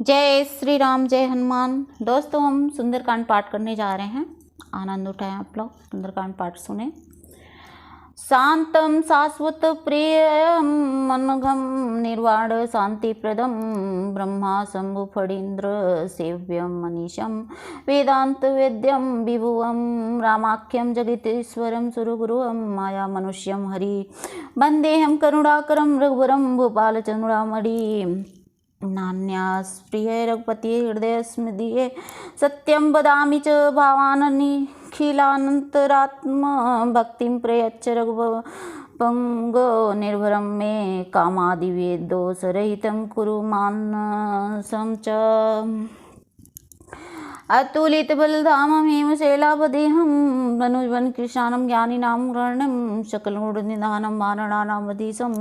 जय श्री राम, जय हनुमान। दोस्तों, हम सुंदरकांड पाठ करने जा रहे हैं। आनंद उठाएं आप लोग, सुंदरकांड पाठ सुने। शांतम शाश्वत प्रियम मनघम निर्वाण शांतिप्रदम ब्रह्मा शंभु फणीन्द्र सेव्यम मनीषम वेदांत वेद्यम विभुवम रामाख्यम जगतीश्वरम सुरगुरुम माया मनुष्यम हरि वंदेहम करुणाकरम रघुवरम भूपाल चंद्रामणि नान्यास प्रिय रघुपति हृदय स्मृतिये सत्यं वदामि च भावाननिखिलानन्तरात्म भक्तिं प्रयच्छ रघुपंगो निर्भरं मे कामादिवेदोषरहितं कुरु मानसं च अतुलित बलधामं हेमशैलावदेहं धनुर्वन कृशानं ज्ञानिनां गणं सकलगुणनिधानं वानराणामधीशं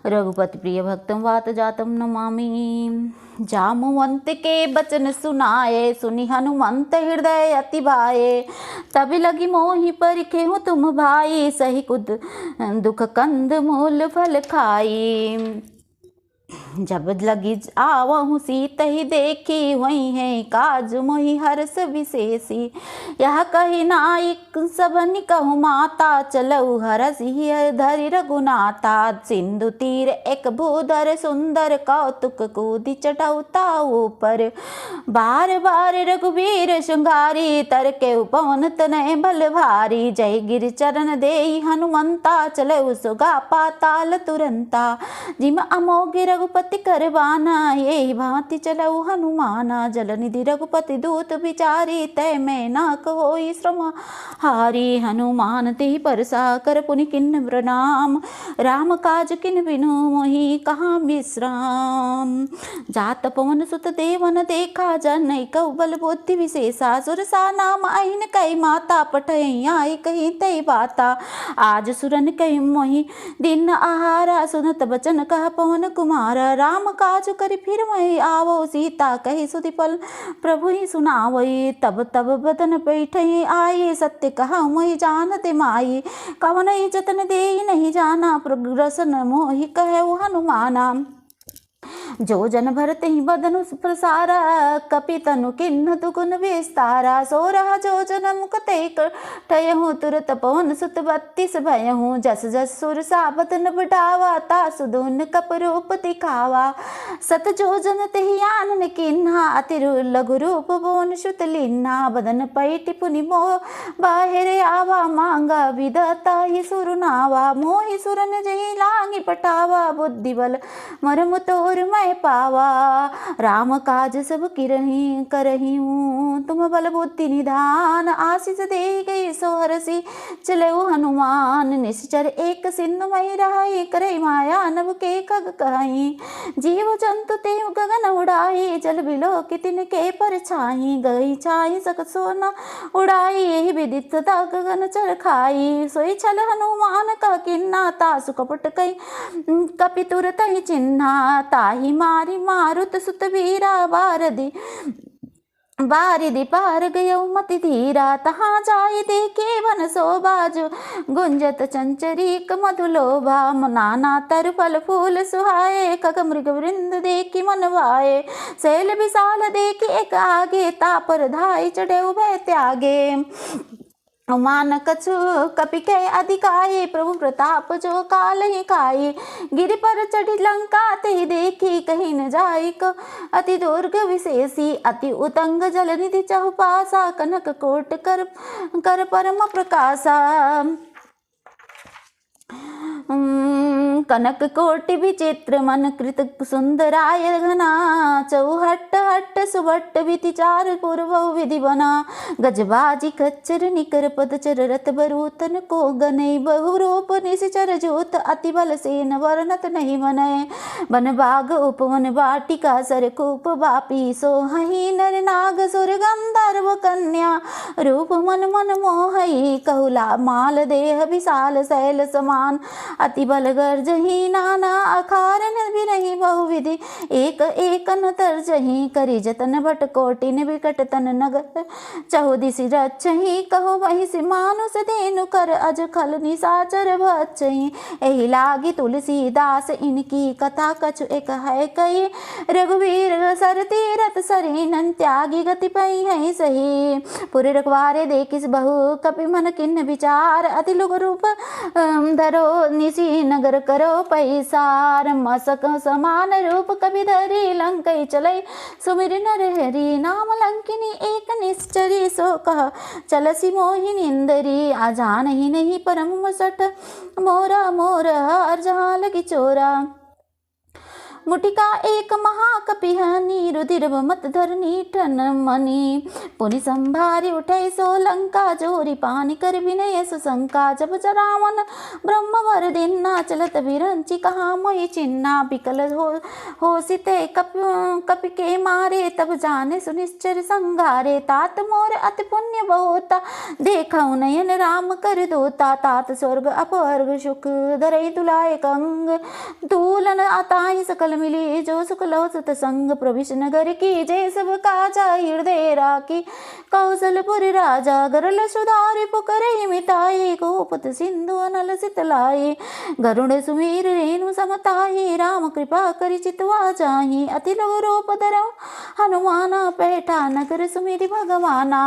रघुपति प्रिय भक्तं वातजातं नमामि। जामुवंत के बचन सुनाए सुनि हनुमंत हृदय अति भाए तब लगी मोहि परिखे हो तुम भाई सही कुद दुख कंद मूल फल खाई। जब लगी आवहु सीत ही देखी वही है काज मोहि हर्ष विशेषी यह कही नाइक सबनि कहु माता चलऊ हरस ही धरि रघुनाथा सिंधु तीर एक भूधर सुंदर कौतुक कूदि चढ़ौता ऊपर बार बार रघुवीर श्रृंगारी तर के पवन तनय बल भारी जय गिर चरण देहि हनुमंता चलऊ सुगा पाताल तुरंता जिम अमोघ रघुपति करवाना यही भांति चलऊ हनुमाना जलनिधि रघुपति दूत विचारी तय में नाक होई श्रम हारी हनुमान ते परसा कर पुनि किन्न प्रणाम राम काज किन बिनु मोहि कहाँ विश्राम। जात पवन सुत देवन देखा जन कौ बल बुद्धि विशेषा सुरसा नाम अहिन कई माता पठई आई कही तई बाता आज सुरन कई मोहि दिन आहारा सुनत बचन कह पवन कुमार राम काज करि फिर मैं आवो सीता कही सुधि पल प्रभु ही सुनावई तब तब बदन बैठई आई सत्य कहा मैं जानते माई कवन जतन दे नहीं जाना प्रग्रसन मोहि कहे हनुमाना जो जन भरत ही बदनु प्रसारा कपि तनु किन्न दुगुन विस्तारा सोरह जो जन मुख ठयहूँ तुरत पवन सुत 32 भयहूँ जस जस सुर साबतन बढ़ावा तासु धुन कप रूप दिखावा सत जो जन तेहि आनन किन्हा अति लघु रूप बोन श्रुत लिन्हा बदन पैटि पुनि मोह बाहिर आवा मांगा विदता ही सुरनावा मोहि सुरन जही लांगी पटावा बुद्धि बल मरम तोर मैं पावा राम काज सब किरही करही हूँ तुम बल बुद्धि निधान आशीष दे गई सोहरसी चले हनुमान निश्चर एक सिंधु मई रहाई करई माया नभ के खग कहाई जीव जंतु ते गगन उड़ाई जल बिलो कि तिन के पर छाई गई छाई सकत सोना उड़ाई यही विदित सदा गगन चर खाई सोई छल हनुमान का किन्ना तासु कपट कई कपि तुरत ही चिन्हा ताही मारी मारुत सुत वीरा बारिधि पार गयो मति धीरा तहाँ जाई देखे वन शोभाजु गुंजत चंचरीक मधुलोभा नाना तर फल फूल सुहाए खग मृग वृंद देखी मन भाए शैल विशाल देखी एक आगे तापर धाई चढ़े उभय त्यागे मान कछु कपि के अधिकाई प्रभु प्रताप जो काल ही खाई गिरि पर चढ़ी लंका ते देखी कहीं न जाई को अति दुर्ग विशेषी अति उतंग जल निधि चहुपासा कनक कोट कर परम प्रकाशा कनक कोटि विचित्र मन कृत सुंदराय घना चौहट्ट हट्ट सुभट्ट विधि चार पूर्व विधि बना गजबाजी खच्चर निकर पदचर रथ बरूतन को गनई बहुरूप निश्चर जोत अति बल सेन वर्णत नहीं बनय बन बाग उपवन वाटिका सरकूप बापी सोहही नर नाग सुर गंधर्व कन्या रूप मन मन मोहई कहुला माल देह विशाल शैल समान अति बल गर्जही नाना अखारन बिरही बहुविधि एक एक न तरजही करी जतन भट कोटिन विकट तन नगर चहुदिसि रक्षही कहो वही सि मानुष देनु कर अज खल निसाचर भक्षही एहि लागी तुलसीदास इनकी कथा कछु एक है कही रघुवीर सर तीरथ सरीनन त्यागी गति पई है सही पुर रखवारे देखिस बहु कपि मन किन्न विचार अति लुग रूप धरो निसी नगर करो पैसार मसक समान रूप कवि धरी लंकई चले सुमिर नर हरि नाम लंकिनी एक निश्चरी सो कह चलसी मोहिनी इंदरी आजान ही नहीं परम मसठ मोरा मोर हर जहाँ लगी चोरा मुटिका एक महाकपिहनी रुधिर मत धरनी ठन मनी पुनि संभारी उठे सो लंका जोरी पानी कर विनय सुशंका जब रावण ब्रह्म वर दिन्ना चलत विरंची कहा मोहि चिन्ना बिकल हो सिते कपि के मारे तब जाने सुनिश्चर संगारे तात मोर अति पुण्य बहुता देखा नयन राम कर दोता तात स्वर्ग अपवर्ग सुख धरई तुलाय कंग तूलन अताहि सकल मिली जो सुख लो सुत संग प्रविश नगर की जय सब काजा हृदय राखी कौशलपुर राजा गरल सुधारि पुकरे मिताई गोपत सिंधु अनल सितलाई गरुड़ सुमीर रेणु समताई राम कृपा करि चितवा जाहि अति लघु रूप धरौ हनुमाना पैठा नगर सुमिरि भगवाना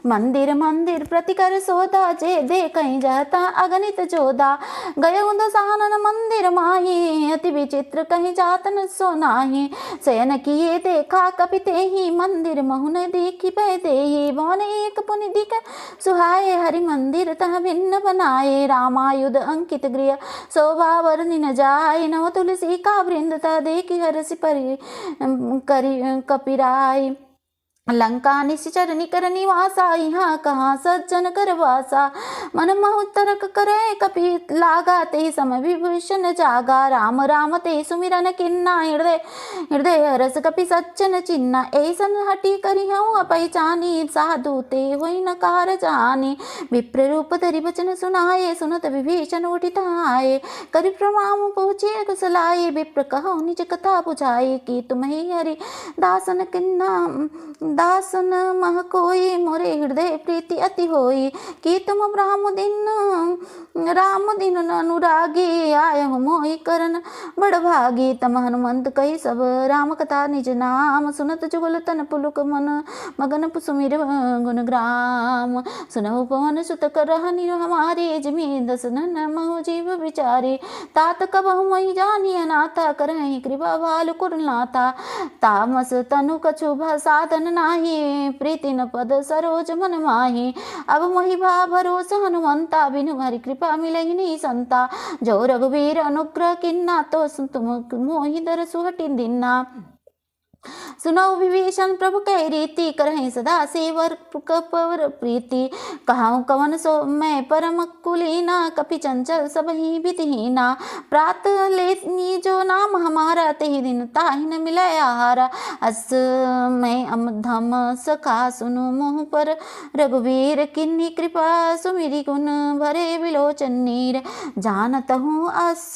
मंदिर मंदिर प्रतिकर सोदा जे देखई जाता अगणित जोदा गय दसानन मंदिर माही अति विचित्र कहीं जातन सोनाही शयन किए देखा कपिते ही मंदिर महुन देखी पैदे ही भवन एक पुनि दिख सुहाए हरि मंदिर तह भिन्न बनाए रामायुध अंकित गृह शोभा वर्णि न जाए नव तुलसी का वृंद तह देखी हरसि परि करी कपिराय लंका निश्चर निकर निवासा यहाँ कहाँ सज्जन कर वासा मन महुतरक करे कपि लागा ते सम विभूषण जागा राम राम ते सुमिरन किन्ना हृदय हृदय हरस कपि सज्जन चिन्ना ऐसन हटी करी हूँ पहचानी साधु ते हुई न कार जानी विप्र रूप धरि वचन सुनाए सुनत विभीषण उठित आए करि प्रणाम पहुँचे कुशलाए विप्र कहो निज कथा बुझाए कि तुम्हें हरि दासन किन्ना दासन मह कोई मोरे हृदय प्रीति अति होई कि तुम राम दिन अनुरागी आय हो मोहि करन बड़ भागी तम हनुमंत कही सब राम कथा निज नाम सुनत जुगल तन पुलुक मन मगन सुमिर गुण ग्राम सुनहु पवन सुत कर हमारे जमी दसन महु जीव विचारे तात कबहु मही जानी अनाथा करहि कृपा भालु कुरनाथा तामस तनु कछु साधन नाही प्रीति न पद सरोज मन माही अब मोहि भा भरोस हनुमंता बिनु हरि कृपा मिलहि नहीं संता जो रघुवीर अनुग्रह किन्ना तो तुम मोहि दर सुहटि दिन्ना सुनो विभीषण प्रभु कह रीति करहि सदा सेवर कपर प्रीति कहाऊँ कवन सो मैं परम कुलीना कपि चंचल सब ही विधिहीना प्रात लेनी जो नाम हमारा तेहि दिन ताहि न मिले आहारा अस मैं अमधम सखा सुनु मुँह पर रघुवीर किन्नी कृपा सुमिरि गुण भरे विलोचन नीर जानत हूँ अस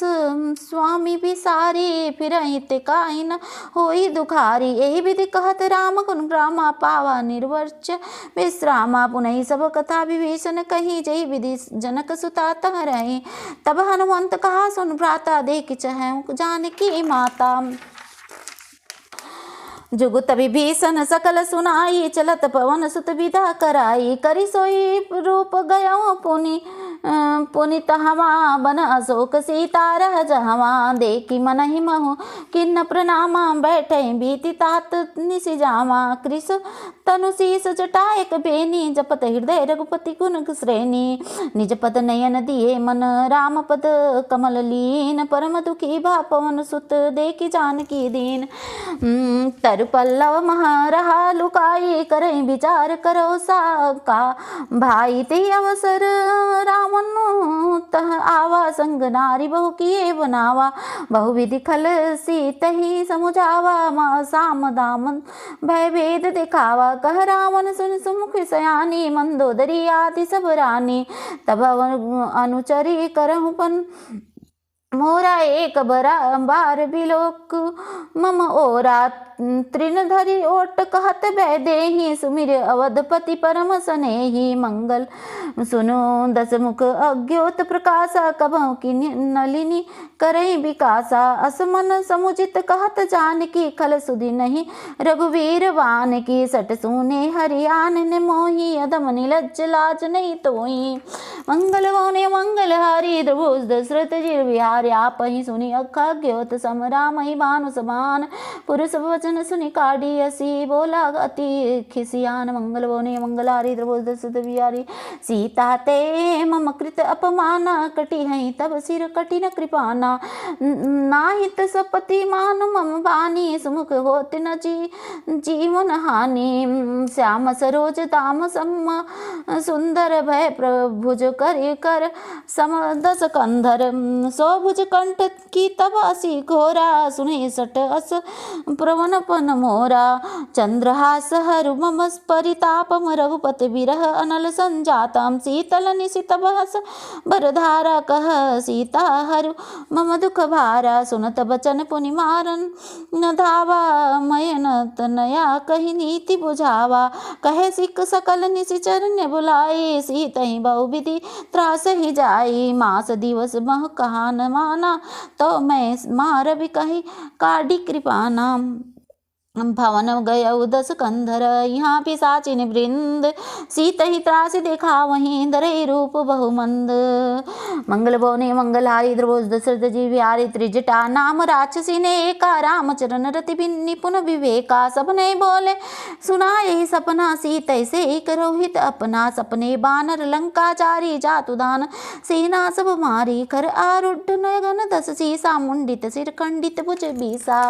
स्वामी बिसारी फिर काहि न होई दुखारी यही विधि कहत राम गुण ग्रामा पावा निर्वर्च विश्रामा पुनः सब कथा विभीषण कही जय विधि जनक सुता तह रहे तब हनुमंत कहा सुन भ्राता देख चहु जानकी माता जुगुत विभीषण सकल सुनाई चलत पवन सुत विदा कराई करी सोई रूप गयो पुनि पुनि तहवा बन अशोक सीता रह जहवा देखी मन ही महु किन्न प्रणामा बैठे बीती तात निसि जावा कृष तनु शीस जटायक बेनी जपत हृदय रघुपति गुण श्रेणी निज पद नयन दिए मन राम पद कमल लीन परम दुखी भा पवन सुत देखी जानकी दीन तरु पल्लव महरहा लुकाई करे विचार करो साका भाई ते अवसर रावण तह आवा संग नारी बहु किए बनावा बहु विधि खल सीत ही समुझावा मा साम दामन भय भेद दिखावा कह रावण सुन सुमुख सयानी मंदोदरी आदि सब रानी तब अनुचरी करहु पन मोरा एक बार बिलोक मम ओरा तृण धरि ओट कहत बैदेही सुमिर अवधपति परम सनेही मंगल सुनो दस मुख अज्ञोत प्रकाशा कभौ की नलिनी करई विकासा असमन समुचित कहत जानकी खल सुधि नहीं रघुवीर वान की सट सुने हरियान ने मोही अधम निलज्ज लाज नहीं तोई मंगल वने मंगल हारी द्रभुज दशरथ जी विहार आप ही सुनी अखा ज्योत सम राम ही भानु समान पुरुष वचन सुनि काढ़ी असी बोला अति खिसियान मंगल वने मंगल हारी द्रभुज दशरथ विहारी सीता ते मम कृत अपमाना कटी है तब सिर कठिन कृपाना नाहित सपति मान मम बानी सुमुख होत न जीवन हानि श्याम सरोज ताम सम सुंदर भय प्रभुज कर सम दस कंधर सौभुज कंठ की तब असी घोरा सुने सट अस प्रवनपन मोरा चंद्रहास हरु मम परितापम रघुपति विरह अनल संजातम शीतल निशित बहस बरधारा कह सीता हरु मम दुख भारा सुनत बचन पुनि मारन न धावा मयन तनया कही नीति बुझावा कहे सिख सकल निशिचरण्य बुलाई सीत ही बहुविधि त्रास ही जाई मास दिवस मह कहा न माना तो मैं मार भी कही काढ़ी कृपाना भवन गय दस कंधर यहाँ पिशाचिन वृंद सीत ही त्रास देखा वहीं धरे रूप बहुमंद मंगल बोने मंगल हारी द्रभुज दशरथ जी बिहारी त्रिजटा नाम राक्षसी ने एका रामचरण रति निपुण विवेका सबने बोले सुना यही सपना सीत से करोहित अपना सपने बानर लंकाचारी जातुदान सेना सब मारी कर आरुढ़ नयन दस सीसा मुंडित सिर खंडित भुज बीसा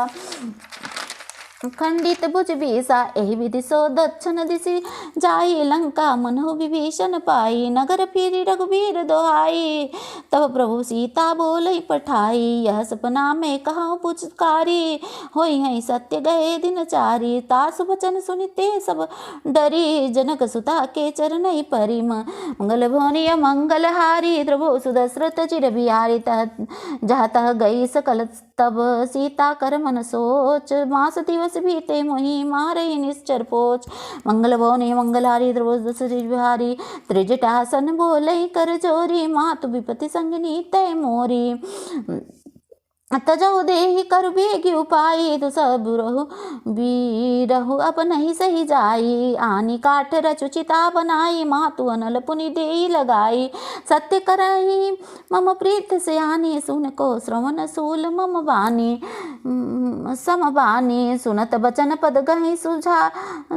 खंडित भुज बीसा एहि विधि सो दक्षिण दिशि जाई लंका मनहु विभीषण पाई नगर फिरी रघुबीर दोहाई तब प्रभु सीता बोलई पठाई यह सपना में कहाँ पुचकारी होई है सत्य गए दिन चारी तासु वचन सुनिते सब डरी जनक सुता के चरणई परिम मंगल भोनिय मंगल हारी द्रभु सुदशरथ चिर बिहारी जहाँ तह गई सकल तब सीता कर मन सोच मास दिवस बीते मोहि मारे निश्चर पोच मंगल भवने मंगल हारी द्रभुज दशरथ बिहारी त्रिजटासन बोले कर जोरी मातु विपति संग नीते मोरी तजऊ देहि कर बेगी उपाई तो सब रहु बीरहु अब नहीं सही जाई आनी काठ रचुचिता बनाई मातु अनल पुनि देई लगाई सत्य करही मम प्रीत से आनी सुन को श्रवण सूल मम बानी समबानी सुनत बचन पद गहि सुझा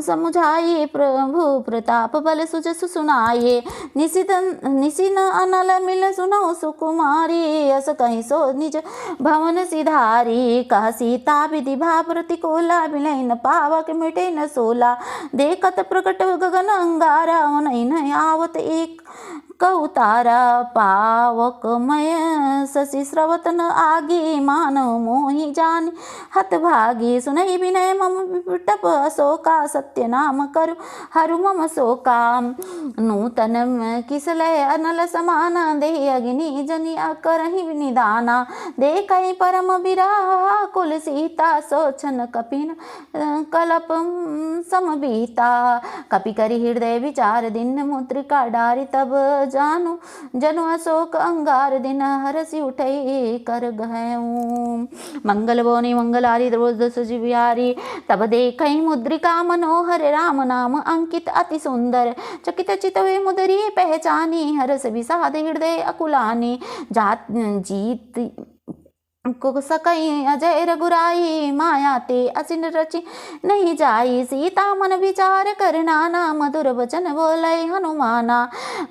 समुझाई प्रभु प्रताप बल सुजसु सुनाये निशिन अनल मिल सुनो सुकुमारी अस कहि सो निज भवन सिधारी कह सीता विधि भा प्रतिकूला बिलय न पावक मिटे न सोला देखत प्रकट गगन अंगारा उनैन आवत एक कौतारा पावकमय शशि स्रवत न आगे मानव मोहि जान हत भागी सुनहि विनय मम विटप अशोका सत्य नाम करु हरु मम शोका नूतन किसलय अनल समान देहि अग्नि जनि करहि निदाना देखहि परम विराह कुल सीता सोचन कपिन कलप समबीता कपि करि हृदय विचार दिन मुद्रिका डारी तब जानु जनु अशोक अंगार दिन हरसि उठई कर गहऊँ मंगल बोनी मंगल हारी द्रभुज दशरथ बिहारी तब देखई मुद्रिका मनोहर राम नाम अंकित अति सुंदर चकित चितवे मुदरी पहचानी हरस विषाद हृदय अकुलानी जात जीत को सकई अजय रघुराई माया ते असिन रचि नहीं जाई सीता मन विचार कर नाना मधुर वचन बोलय हनुमाना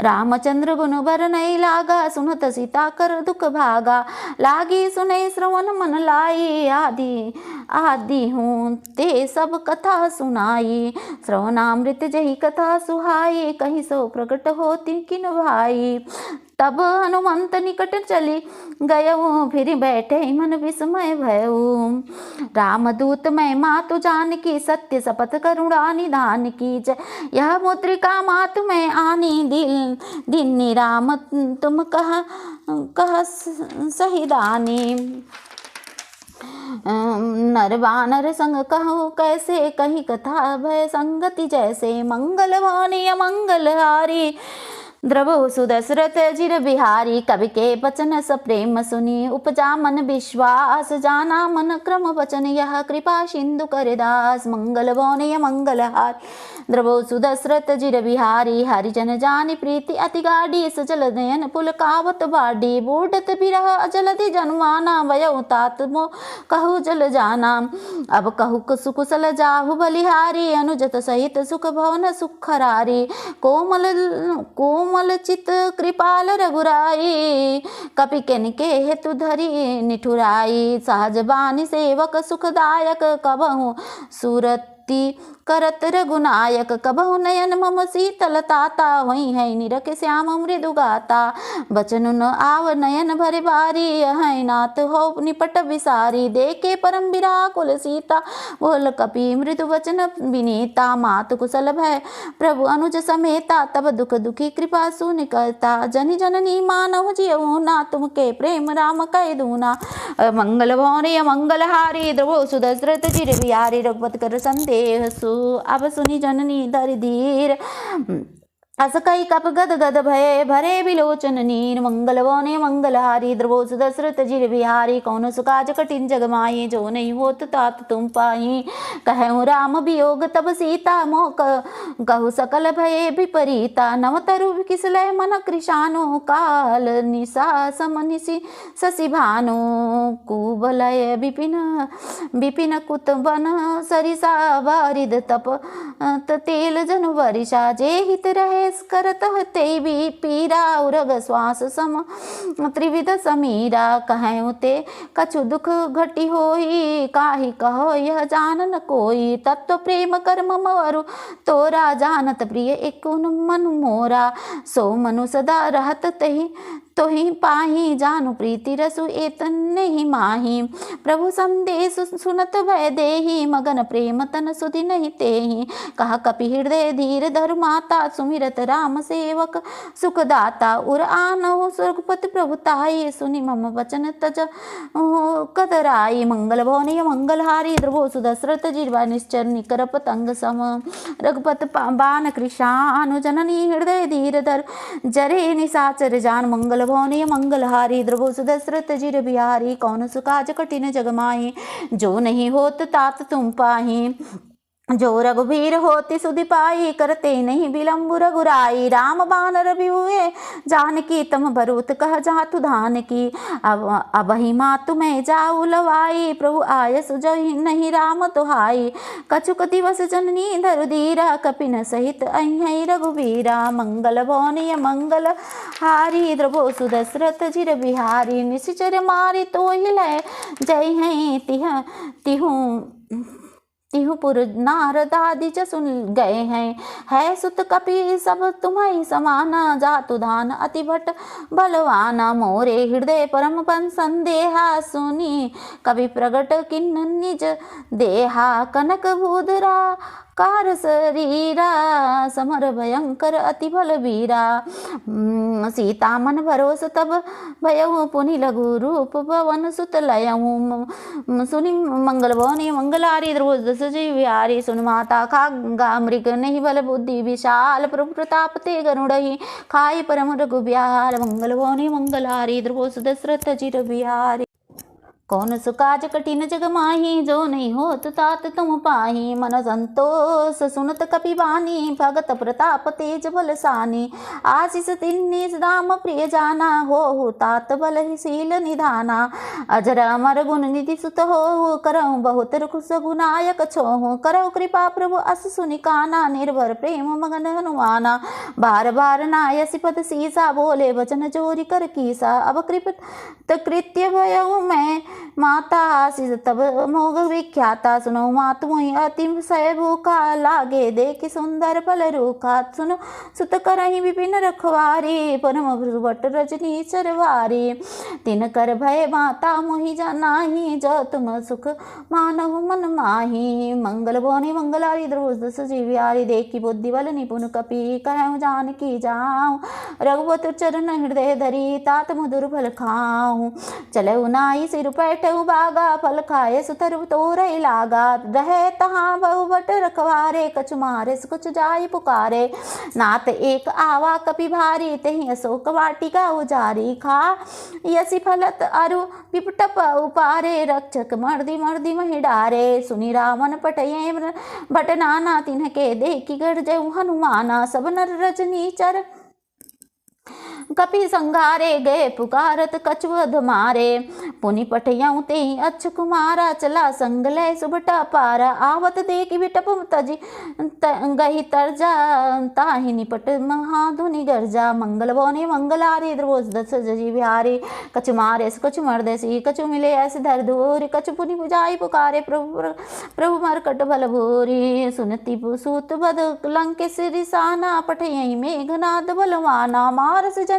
रामचंद्र गुण बर नहीं लागा सुनत सीता कर दुख भागा लागी सुनई श्रवण मन लाई आदि आदि हूँ ते सब कथा सुनाई श्रवणामृत जही कथा सुहाई कहीं सो प्रकट होती किन भाई तब हनुमंत निकट चली गयऊ, फिर बैठे मन विस्मय भयऊ। रामदूत मैं मातु जानकी, सत्य शपथ करुणा निधान की जय। यह मुद्रिका मातु मैं आनी, दिन्नी राम तुम कह सही दानी। नर बानर संग कहूँ कैसे, कही कथा भय संगति जैसे। मंगल भवनीय मंगल हारी, द्रवो सुदशरथ जिर बिहारी। कवि के बचन सप्रेम सुनी, उपजा मन विश्वास। जाना मन क्रम वचन, यह कृपा सिंधु कर दास। मंगल भवनीय मंगल हारी, द्रवो सुदशरथ जिर बिहारी। हरिजन जानी प्रीति अति गाढ़ी, सजल नयन पुलकावत बाडी। बूढ़त बिरह अजलधि जन्माना, वयऊ तात मो कहु जल जाना। अब कहु कुशल जाहु बलिहारी, अनुजत सहित सुख भवन सुखरारी। कोमल चित कृपाल रघुराई, कपि के हेतु धरी निठुराई। सहज बानी सेवक सुखदायक, कबहु सूरति करत रघुनायक। कबहु नयन मम शीतल ताता, वही है निरख श्याम मृदु गाता। बचन न आव नयन भरे बारी, है नाथ हो निपट विसारी। देखे परम विराकुल सीता, बोल कपि मृदु वचन विनीता। मातु कुशल भय प्रभु अनुज समेता, तब दुख दुखी कृपा सुनि करता। जनि जननी मानव जियऊ ना, तुमके प्रेम राम कह दूना। मंगल भवनीय मंगल हारी, द्रवो सुदशरथ जिर बिहारी। रघुपति कर संदेह सु, अब सुनी जननी धरि धीर। अस कई कप गद गद भय, भरे बिलोचन नीर। मंगल भवनीय मंगल हारी, द्रवो सुदशरथ जिर बिहारी। कौन सुकाज कठिन जग माही, जो नहीं होत तात तुम पाही। कहूँ राम वियोग तब सीता, मोह कहु सकल भय विपरीता। नव तरु किसलय मन कृशानो, काल निशा समनिशि शशि भानु। कुबलय विपिन कुत बन सरिसा, बारिद तप तेल जनु वरिषा। जे हित रहे करत ते भी पीरा, उरग श्वास सम त्रिविध समीरा। कहूँ ते कछु दुख घटी होई, काही कहो यह जान न कोई। तत्व प्रेम कर्म मरु तोरा, जानत प्रिय एक मन मोरा। सो मनु सदा रहत तही तोहि पाही, जानु प्रीति रसु एतन नहीं माही। प्रभु संदेश सुनत भय देही, मगन प्रेम तन सुधि नहीं तेही। कहा कपि हृदय धीर धरु माता, सुमिरत राम सेवक सुखदाता। उर आनहु स्वर्गपति प्रभु ताई, सुनि मम वचन तज कदराई। मंगल भवनीय मंगल हारी, द्रवो सुदशरथ जिर निश्चर निकर पतंग सम। रघुपत बान कृशानु, जननी हृदय धीर धर जरे निशाचर जान। मंगल भवनीय मंगल हारी, द्रवो सुदशरथ जिर बिहारी। कौन सुकाज कठिन जग माही, जो नहीं होत तात तुम पाही। जो रघुबीर होती सुधि पाई, करते नहीं विलम्ब रघुराई। राम बानर बिहुए जानकी, तम बरूत कह जातु धान की। अब ही मातु मैं जाऊ लवाई, प्रभु आय सुजो नहीं राम तुहाई। कछुक दिवस जननी धरु धीरा, कपिन सहित अहि रघुबीरा। मंगल भवनीय मंगल हारी, द्रवो सुदशरथ जिर बिहारी। निशिचर मारी तो हिलय, जय हैं तिहुपुर नारदादि सुन गए हैं। है सुत कपि सब तुम्हारी समाना, जातु धान अति भट बलवाना। मोरे हृदय परम पन संदेहा, सुनी कवि प्रगट किन्न निज देहा। कनक भूधरा कार शरीरा, समर भयंकर अति बल वीरा। सीता मन भरोस तब भयऊ, पुनि लघु रूप भवन सुत लयऊ। सुनि मंगल भवनीय मंगल हारी, द्रवो सुदशरथ जिर बिहारी। सुन माता खगा मृग नहीं बल बुद्धि विशाल, प्रभु प्रताप ते गरुड़हि खाई परम रघुब्याल। मंगल भवनीय मंगल हारी, द्रवो सुदशरथ जिर बिहारी। कौन सुकाज कठिन जग माही, जो नहीं होत तात तुम पाही। मन संतोष सुनत कपि बानी, भगत प्रताप तेज बल सानी। आशीष तिन्नी राम प्रिय जाना, हो तात बल ही शील निधाना। अजर अमर गुण निधि सुत हो, करहु बहुत रुख गुनायक छोहु। करहु कृपा प्रभु अस सुनि काना, निर्भर प्रेम मगन हनुमाना। बार बार नायसि पद सीसा, बोले वचन जोरी कर कीसा। अब कृत कृत्य भयऊ मैं माता सिज तब मोग विख्याता। सुनो मात मोहि अति सय भूखा, लागे देखि सुंदर फल रूखा। सुनो सुत करहि विपिन रखवारी, परम भट रजनी चरवारी। तिन कर भय माता मोहि जनाहि, जो तुम सुख मानहु मन माही। मंगल भुवनि मंगलारि द्रवस दस जीव्यारि, देखि बुद्धि बल निपुण कपि कहउँ जानकी जाऊँ। रघुपति चरण हृदय धरि, तात मधुर फल खाऊँ। चलऊ नाई सिर पैठऊ बागा, फल खाए सुतरु तोरई लागा। रहे तहाँ बहु भट रखवारे, कछु मारे कुछ जाय पुकारे। नाथ एक आवा कपि भारी, तहि अशोक वाटिका उजारी। खा यसी फलत अरु पिपटप उपारे, रक्षक मर्दी मर्दी महि डारे। सुनि रावण पटये भट नाना, तिन्हके देखि गरजऊ हनुमाना। सब नर रजनी चर कपि संघारे, गए पुकारत कछुअध मारे। पुनि पठयऊँ तेहि अच्छ कुमारा, चला संग लय सुभटा पारा। आवत देखि बिटप तजी गहि तरजा, ताहि निपट महाधुनि गर्जा। मंगल भुवनि मंगलारि द्रवस दस जीव्यारि, कछु मारे कछु मर्देसी, कछु मिले ऐसे धर धूरि। कछु पुनि बुझाई पुकारे, प्रभु मरकट बल भूरि। सुनति सूत बद लंकेश रिसाना, पठयहि मेघनाद बलवाना। मारस जनि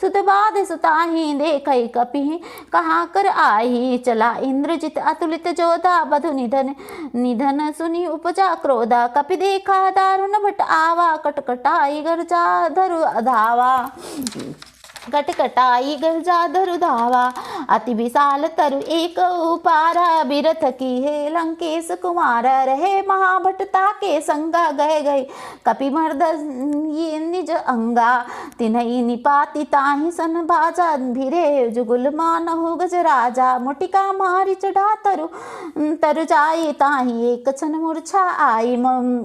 सुत बाध सुताहि, देखै कपि कहाँ कर आही। चला इंद्रजित अतुलित जोधा, बधु निधन सुनि उपजा क्रोधा। कपि देखा दारुण भट आवा, कटकटाई गर्जा धरु धावा। कटकटाई गर्जा धरु धावा, अति विशाल तरु एक उपारा। बिरथ की हे लंकेश कुमारा, रहे महाभटता के संगा। गए गए कपि मर्द ये निज अंगा, तिन्हई निपाति ताहि सन बाजा। भिरे जुगुल मानहु गज राजा, मुटिका मारि चढ़ा तरु जाई। ताहि एक क्षण मूर्छा आई,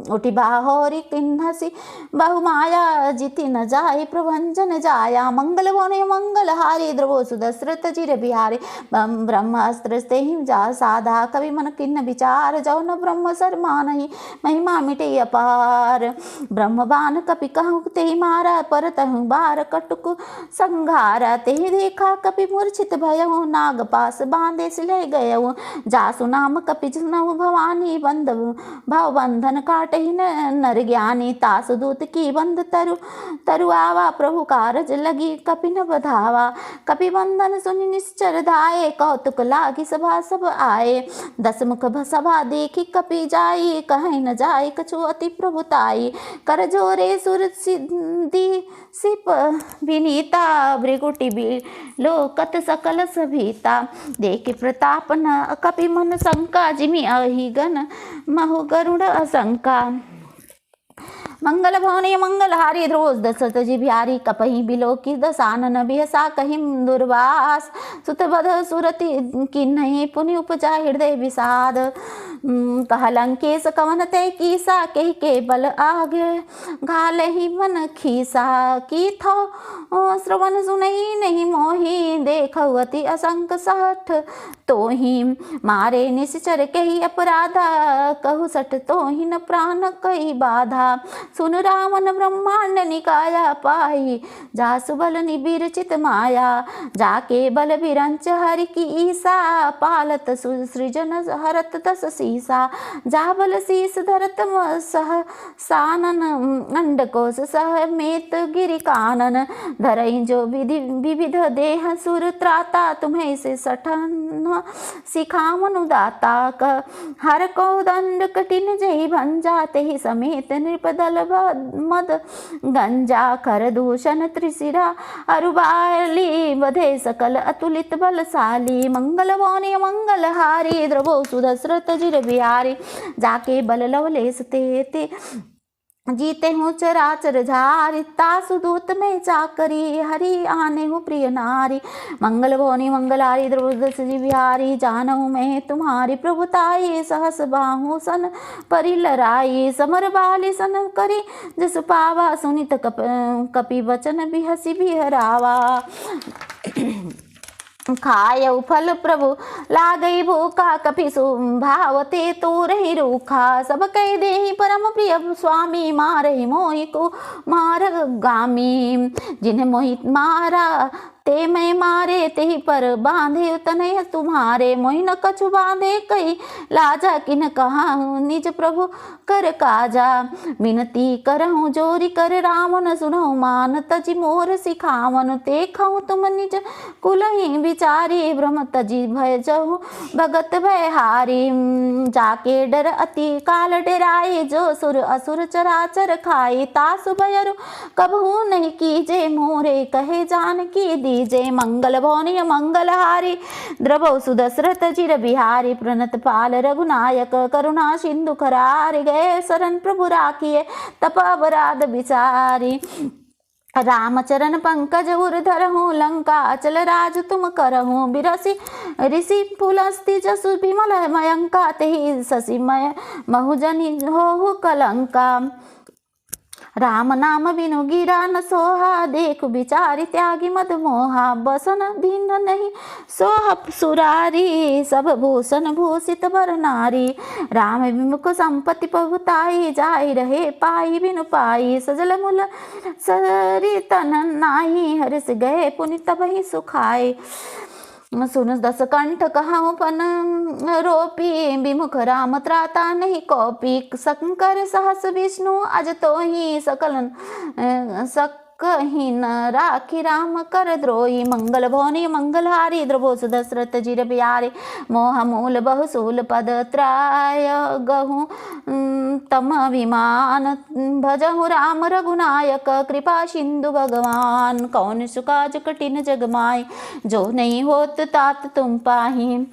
उठि बाहोरी किन्हसी बहुमाया। जिति न जाय प्रभंजन जाया, मंगल भुवनि मंगलहारी द्रवो सुदशरथ चिर बिहारी। ब्रह्मास्त्र तेहि जा साधा, कवि मन किन्न विचार। जौ न ब्रह्म सर मानहि, महिमा मिटे अपार। ब्रह्म बाण कपि कहूँ तेहि मारा, परतहु बार कटुक संघारा। तेहि देखा कपि मूर्छित भयहु, नाग पास बांधे सिलय गयहु। जासु नाम कपि सुनहु भवानी, बंध भव बंधन काटहि नर ज्ञानी। तासु दूत की बंध तरु आवा, प्रभु कारज लगी कपि न बधावा। कपि बंधन सुनि निश्चर धाये, कौतुक लागी सभा सब आए। दस मुख सभा देखी कपि जाई, कहीं न जाय कछु अति प्रभुताई। कर जोरे सुर सिद्धि सिप विनीता, भृगुटि बिलोकत सकल सभीता। देखि प्रताप न कपि मन शंका, जिमि अहिगन महु गरुड़ असंका। मंगल भुवनि मंगलहारी द्रवस दशरथ जीव्यारि, कपहि बिलोकि दसानन बिहसा कहि दुर्वास। सुत बध सुरति किन्हहि, पुनि उपजा हृदय विषाद। कह लंकेश कवन ते कीसा, कहि के बल आगे घालहि मन खीसा। की थो श्रवण सुनहि नहीं मोहि, देखौ अति असंक सहठ तोहि। मारे निश्चर कहि अपराधा, कहु सठ तोहि न प्राण कहि बाधा। सुन रावण ब्रह्मांड निकाया, पाई जासु बल निबिर चित माया। जाके बल बिरंच हरि की ईसा, पालत सृजन हरत दस सीसा। जा बल शीस धरत सह सानन, अंडकोश सह मेत गिरि कानन। धरई जो विविध देह सुर त्राता, तुम्हें से सठन सिखावनु दाता। हर को दंड कठिन जहि भंजा, तेहि समेत नृपदल मद गंजा। कर दूषण त्रिशिरा अरुबाली, बधे सकल अतुलित बलशाली। मंगल भुवनि मंगलहारी, द्रवो सुदशरथ चिर बिहारी। जाके बल लवलेश ते जीते हूँ चराचर झारी। तासु दूत में चाकरी, हरि आने हूँ प्रिय नारी। मंगल भुवनि मंगलारि द्रवो दस जीव्यारि, जानहु मैं तुम्हारी प्रभुताई। सहस बाहु सन परि लराई, समर बाली सन करी जसु पावा। सुनित कपि वचन बिहसी बिहरावा। खायऊ फल प्रभु लागई भूखा, कपि सुभावते तो रही रूखा। सब कह देहि परम प्रिय स्वामी, मारहि मोहि को मार गामी। जिन्हें मोहि मारा ते मैं मारे तेहि पर बांधे तनय तुम्हारे, मोहि न कछु बांधे कई लाजा, किन कहाहूँ निज प्रभु कर काजा। विनती करहूँ जोरी कर रावण, सुनहु मान तजि मोर सिखावन, देखहूँ तुम निज कुलहि विचारी, भ्रम तजि भय जहु भगत भय हारी। जाके डर अति काल डराई, जो सुर असुर चराचर खाई, तासु भयरु कबहू नहीं कीजे, मोरे कहे जानकी दीजे। मंगल भवनीय मंगलहारी, द्रवौ सुदशरथ चिर बिहारी, प्रणत पाल रघुनायक, करुणा सिंधु करारी, गए शरण प्रभु राखिए, तप अपराध विचारी। रामचरण पंकज उर धरहूँ, लंका अचल राज तुम करहूँ, बिरसी ऋषि पुलस्ति जसु विमल मयंका, तेहि शशिमय महुजनि होहु कलंका। राम नाम बिनु गिरा न सोहा, देखु बिचारी त्यागी मद मोहा, बसन दीन नहीं सोह सुरारी, सब भूषण भूषित बर नारी। राम विमुख संपत्ति बहुताई, जाई रहे पाई बिनु पाई, सजल मुल सरी तन नाही, हरिस गए पुनि तबहि सुखाए। सुन दस कंठ कहाऊँ पन रोपी, विमुख राम त्राता नहीं कौपी, शंकर सहस विष्णु अज तो ही सकलन कहीं न राखी, राम कर द्रोही। मंगल भवनी मंगलहारी, द्रवो सुदशरथ चिर बिहारी, मोह मूल बहुसूल पद त्राय गहु तम अभिमान, भजहु राम रघुनायक, कृपा सिंधु भगवान। कौन सुकाज कठिन जग माय, जो नहीं होत तात तुम पाही,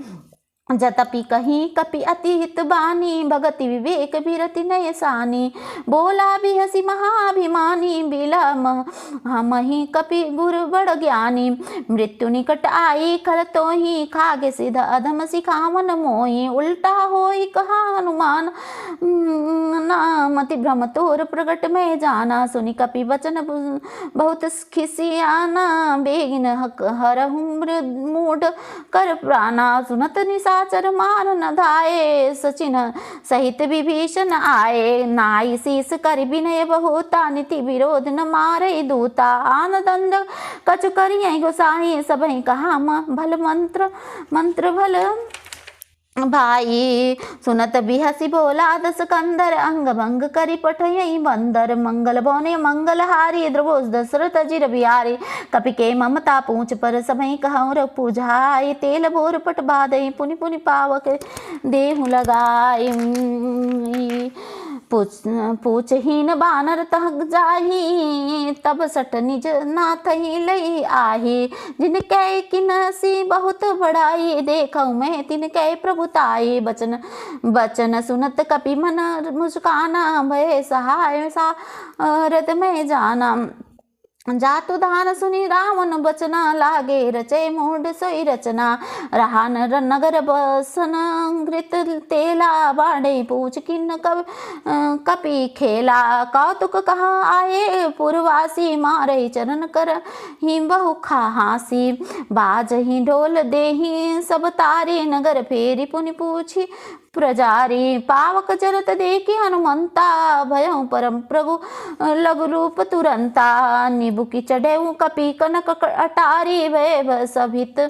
जतपि कहीं कपि अति हित बानी, भगति विवेक बिरति नय सानी। बोला भी हसी महाभिमानी, बिला हमहि कपि गुरु बड़ ज्ञानी। मृत्यु निकट आई खल तो ही, खागे सिध अधम सिखावन मोही। उल्टा होई कहा हनुमान, नामति भ्रम तोर प्रगट में जाना। सुनि कपि वचन बहुत खिसियाना, बेगिन हरहु मूढ़ कर प्राणा। सुनत निशाचर मार न धाये, सचिन सहित विभीषण आए। नाई शीस कर विनय बहुता, नीति विरोध न मारे दूता। आन दंड कछु करियै गोसाई, सबहि कहा भल मंत्र भल भाई। सुनत बिहसी बोला दस कंदर, अंग भंग करी पठयई बंदर। मंगल भवने मंगलहारी, द्रवो दशरथ चिर बिहारी। कपि के ममता पूछ पर समय कहूँ पूजाई। तेल बोर पट बाधई, पुनि पुनि पावक देहु लगाई। पूछहीन बानर तह जाही, तब सट निज नाथ ही लई आही। जिनके किनसी बहुत बड़ाई, देखऊ मैं तिनके प्रभुताई। बचन सुनत कपि मन मुस्काना, भय सहाय सारद में जाना। जातु धान सुनि रावण बचना, लागे रचे मूढ़ सोई रचना। रहा नगर बसन घृत तेला, बाढ़े पूछ किन कपि खेला। कौतुक कहा आए पुरवासी, मारे चरण कर ही बहु खासी। बाज ही ढोल देही सब तारी, नगर फेरी पुनि पूछी प्रजारी। पावक चरत देखी हनुमंता, भयं परम प्रभु लघु रूप तुरंता। निबुकी चढ़ेऊ कपि कनक अटारी, भय सभित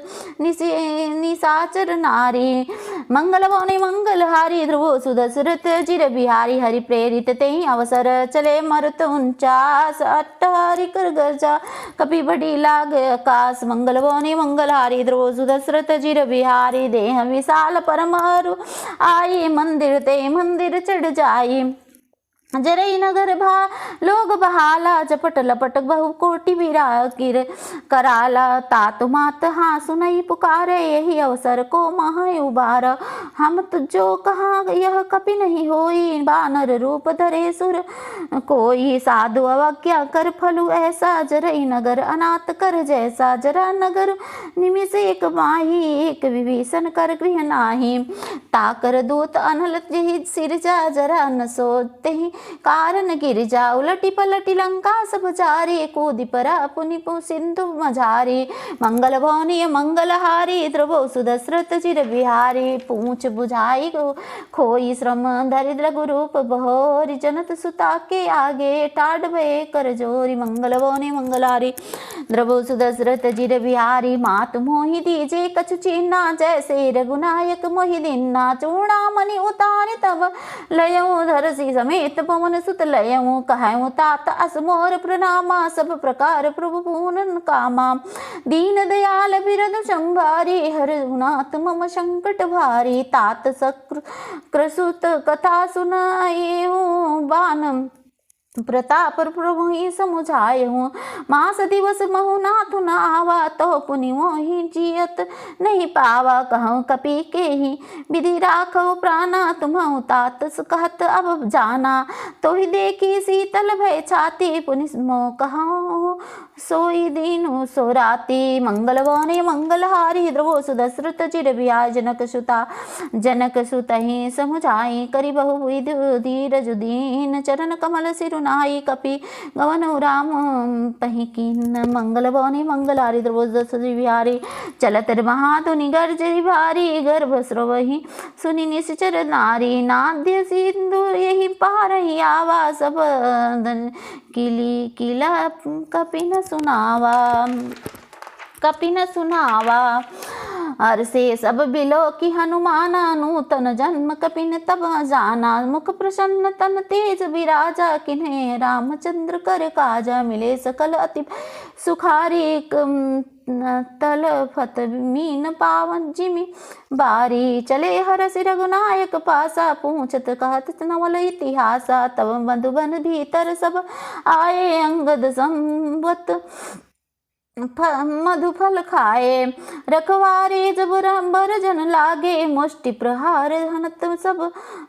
निशाचर नारी। मंगल भवने मंगलहारी, ध्रुवो सुदशरथ चिर बिहारी। हरि प्रेरित तेहि अवसर, चले मरुत 49 अट्टहारी कर गर्जा। कपि बड़ी लाग आकाश, मंगल भवने मंगलहारी, ध्रुवो सुदशरथ चिर बिहारी। देह विशाल परम अरु आई, मंदिर ते मंदिर चढ़ जाई। जरई नगर भा लोग बहाला, जपट लपट बहु कोटि विरागिर कराला। तात मात हाँ सुनई पुकारे, यही अवसर को मह उबार। हम जो कहा यह कपि नहीं होई, बानर रूप धरे सुर कोई। साधु अवज्ञा कर फलु ऐसा, जरई नगर अनाथ कर जैसा। जरा नगर निमिष एक माही, एक विभीषण कर गृह नाही। ताकर दूत अनल जही सिरजा, जरा न सोते ही कारण गिरिजा उलटी पलटी लंका सब जारी कूदि परा पुनि सिंधु मझारी मंगल भवनीय मंगलहारी द्रवो सुदशरथ चिर बिहारी पूछ बुझाई खोई श्रम दरिद्र गुरूप बहोरी जनत सुता के आगे टाढ़ भय कर जोरी मंगल भवनीय मंगलहारी द्रवो सुदशरथ चिर बिहारी मात मोहि दीजे कछु चीना जैसे रघुनायक मोहि दीन्ना चूड़ामणि उतारे तब लयऊ धरसी समेत पवन सुत लयऊ कहऊँ तात असमोर प्रणामा सब प्रकार प्रभु पूनन कामा दीन दयाल बिरद संभारी हरनाथ मम संकट भारी तात सकृसुत कथा सुनाए बान प्रताप प्रभु ही समुझाए हूँ मास दिवस महु नाथु नावा तो पुनि मोहि जियत नहीं पावा कहूँ कपि के ही विधि राखो प्राणा तुम्हु तात कहत अब जाना तो ही देखी शीतल भय छाती पुनि मोह कहूँ सोई दीनु सो राती मंगल भवने मंगलहारी द्रवो सुदशरथ चिर बिहार जनक सुत ही समुझाई करी बहु धीरज दीन चरण कमल सिरु नाई कपि गवन राम पही कीन मंगल भवने मंगलारी द्रवो सुदशरथ बिहारी चलत महाधुनि गर्ज भारी गर्भ स्रवहि सुनि निश्चर नारी नाद्य सिंधु यही पारहि आवा सब किली किला कपि न सुनावा हर से सब बिलो की हनुमाना नूतन जन्म कपिन तब जाना मुख प्रसन्न तन तेज विराजा किन्हें रामचंद्र कर काजा मिले सकल अति सुखारी तल फत मीन पावन जिमि बारी चले हरस रघुनायक पासा पूछत कहत नवल इतिहासा तब मधुबन भीतर सब आए अंगद संवत मधुफल खाए रखवारे जब रामबर जन लागे मुष्टि प्रहार हनत सब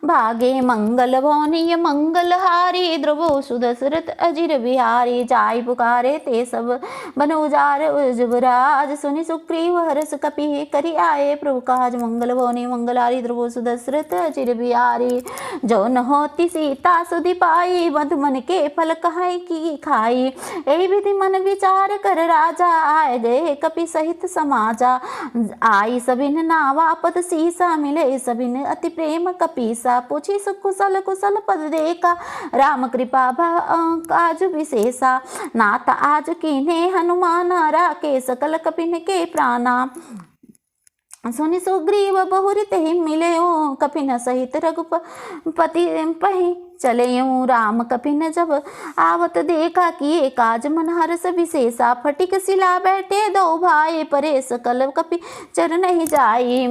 भागे मंगल भवनीय मंगलहारी द्रवो सुदशरथ अजिर बिहारी जाय पुकारे ते सब बन उजार जुबराज सुनि सुग्रीव हरस कपि करि आए प्रभु काज मंगल भवनीय मंगलहारी द्रवो सुदशरथ अजिर बिहारी जो न होती सीता सुधि पाई मधुमन के फल कहाई की खाई यही विधि मन विचार कर राजा आए गए कपि सहित समाजा आई सबिन नावा पद सीसा मिले सबिन अति प्रेम कपीसा पूछी कुशल कुशल पद देखा राम कृपा काज विशेषा नाथ आज कीन्हे हनुमान राके सकल कपिन के प्राणा सुनि सुग्रीव बहुरित ही मिले कपिन सहित रघुपति पही चले राम कपिन जब आवत देखा किए काज मन हर्ष विशेषा फटिक सिला बैठे दो भाई परे सकल कपि चरण ही जाई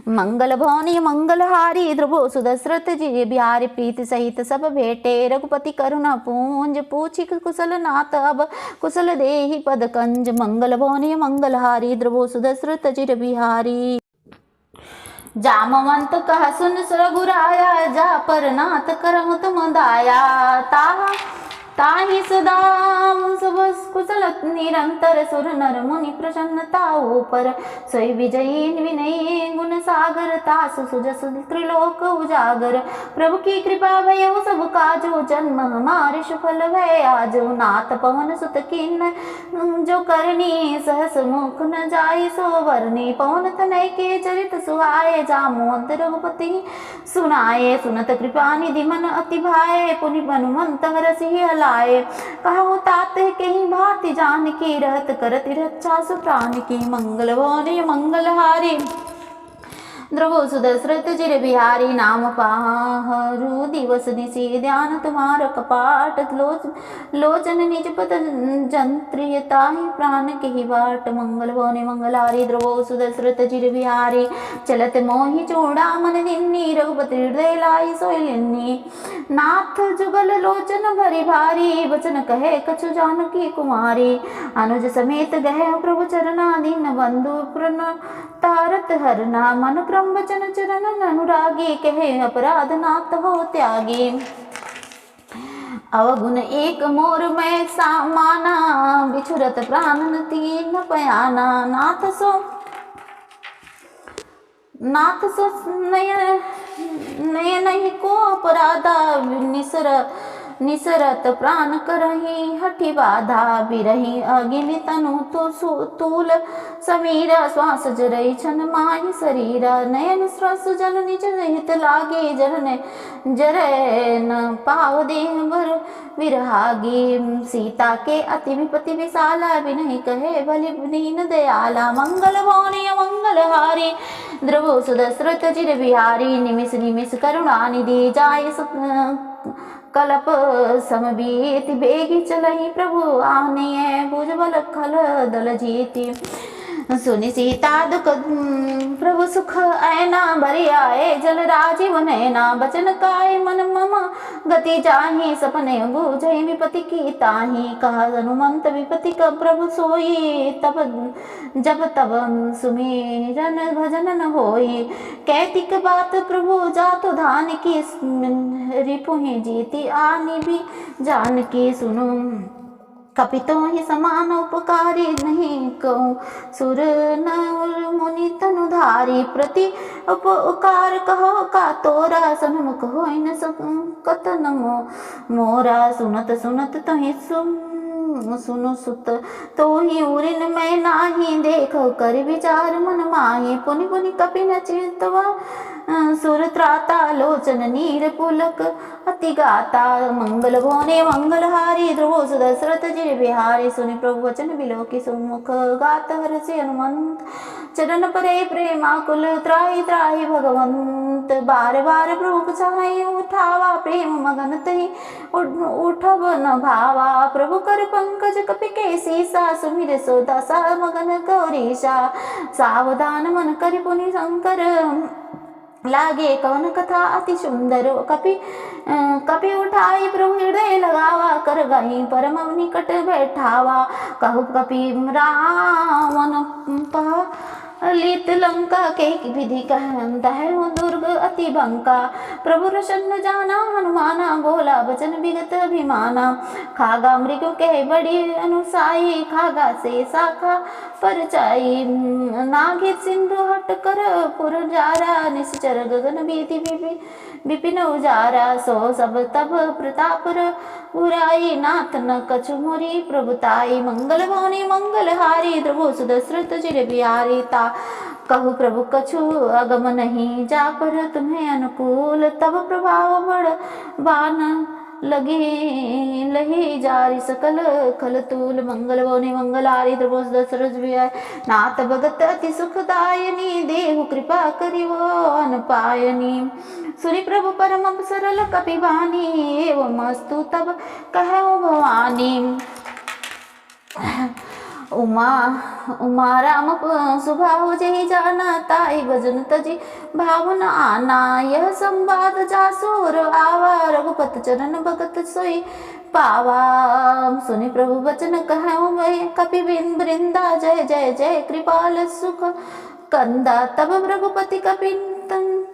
मंगल भवनी मंगलहारी ध्रुवो सुदशरथ जी बिहारी प्रीति सहित सब भेटे रघुपति करुणा पूंज पूछी कुशल नाथ अब कुशल देहि पद कंज मंगल भवनी मंगलहारी ध्रुवो सुदशरथ जी बिहारी जामवंत कह सुन रघुराया जा पर नाथ करहु तुम दाया ताहि सदा सब कुशल निरंतर सुर नर मुनि प्रसन्नता ऊपर सोई विजयी विनयी गुण सागर तास सुजस त्रिलोक उजागर प्रभु की कृपा भयो सब काजो जन्म हमारे सुफल भय आजो नाथ पवन सुत कीन जो करनी सहस मुख न जाय सो वरनी पवन तनय के चरित सुहाए जामोद रघुपति सुनाए सुनत कृपा निधि मन अति भाए पुनि हनुमंत हरसि लाए कहूँ तात कहीं भांति जान की रहत करत रक्षा सुप्राण की मंगल भवनी मंगलहारी ध्रुवो सुदशरथ चिर बिहारी नाम पाहरु दिवस निशी ध्यान तुम्हार कपाट लोचन निज पद जंत्रियता ही प्राण के ही बाट मंगल भवने मंगलहारी ध्रुवो सुदशरथ चिर बिहारी चलत मोहि चूड़ामन दिन्नी रघुपति हृदय लाई सोयलिन्नी नाथ जुगल लोचन भरी भारी वचन कहे कछु जानकी कुमारी अनुज समेत गहे प्रभु चरणा दीन बंधु प्रण तारत हरना मन क्रम वचन चरण अनुरागी कहे अपराध नाथ हो त्यागी अवगुण एक मोर में सामाना बिछुरत प्राण तीन पयाना नाथ सो नहीं को अपराधा निसरत प्राण करही हठी बाधा बिरही अगिनि तनु तो तूल समीरा श्वास जरई छन माही शरीरा नयन श्वास जन निज हित लागे जरने जरे न पाव देह बर विरहागी सीता के अति विपति विशाला बिनहि कहे बलि दीन दयाला मंगल भवनीय मंगलहारी द्रवो सुदशरथ चिर बिहारी निमिष निमिष करुणा निधि जाय कलप समबीत बेगी चलही प्रभु आने भुजबल खल दल जीती सुनि सीता दुख प्रभु सुख ऐना भरि आए जल राजीव नैना बचन काय मन मम गति जाहि सपने बुझई विपति की ताहि कहा हनुमंत विपति का प्रभु सोई तब जब तब सुमिरन भजन न होई कैतिक बात प्रभु जातु धान की रिपुहि जीती आनी भी जान की सुनो कपितो ही समान उपकारी नहीं कहूँ सुर नर मुनि तनुधारी प्रति उपकार कहो का तोरा सन्मुख हो न कतन मोरा सुनत सुनत तहि सुनु सुत तो ही उरिन मैं नाही देख कर विचार मन माही पुनि पुनि कपि न चितवा सुर त्राता लोचन नीर पुलक अति गाता मंगल भोने मंगलहारी ध्रुवो सुदशरथ जिर बिहारी सुनि प्रभु वचन बिलोकी सुमुख गात हरसि हनुमंत चरण परे प्रेमाकुल त्राहि त्राहि भगवंत बार बार प्रभु चाहि उठावा प्रेम मगन तहि उठब न भावा प्रभु कर पंकज कपि के सीसा सुमिर सो दशा मगन गौरीशा सावधान मन कर पुनि शंकर लागे कवन कथा अति सुंदर कपि उठाई प्रभु हृदय लगावा कर गही परम निकट बैठावा कहु कपि रावण लित लंका के विधि कहता है दुर्ग अति बंका प्रभु रसन जाना हनुमाना बोला वचन विगत अभिमाना खागा मृग के बड़ी अनुसाई खागा से शाखा परचाई नागित सिंधु हट कर पुर जारा निश्चर गगन बीति विपिन उजारा सो सब तब प्रताप उराई नाथ न कछु मुरी प्रभुताई मंगल भवनी मंगलहारी ध्रुवो सुदशरथ चिर बिहारी ता कहु प्रभु कछु अगम नहीं जा पर तुम्हें अनुकूल तब प्रभाव बड़ बान लगे लही जारी सकल खल तूल मंगल भवनी मंगलारी ध्रुवो सुदशरथ बिहारी नाथ भगत अति सुखदायनी देहु कृपा करि वो अनपायनी सुनि प्रभु परम सरल कपिवानी एवं मस्तु तब कहो भवानी उमा राम सुभाव जही जाना ताई भजन तजी भावन आना यह संवाद जासूर आवा रघुपत चरण भगत सोई पावा सुनि प्रभु वचन कहूँ मैं कपि वृंदा जय जय जय कृपाल सुख कंदा तब रघुपति कपि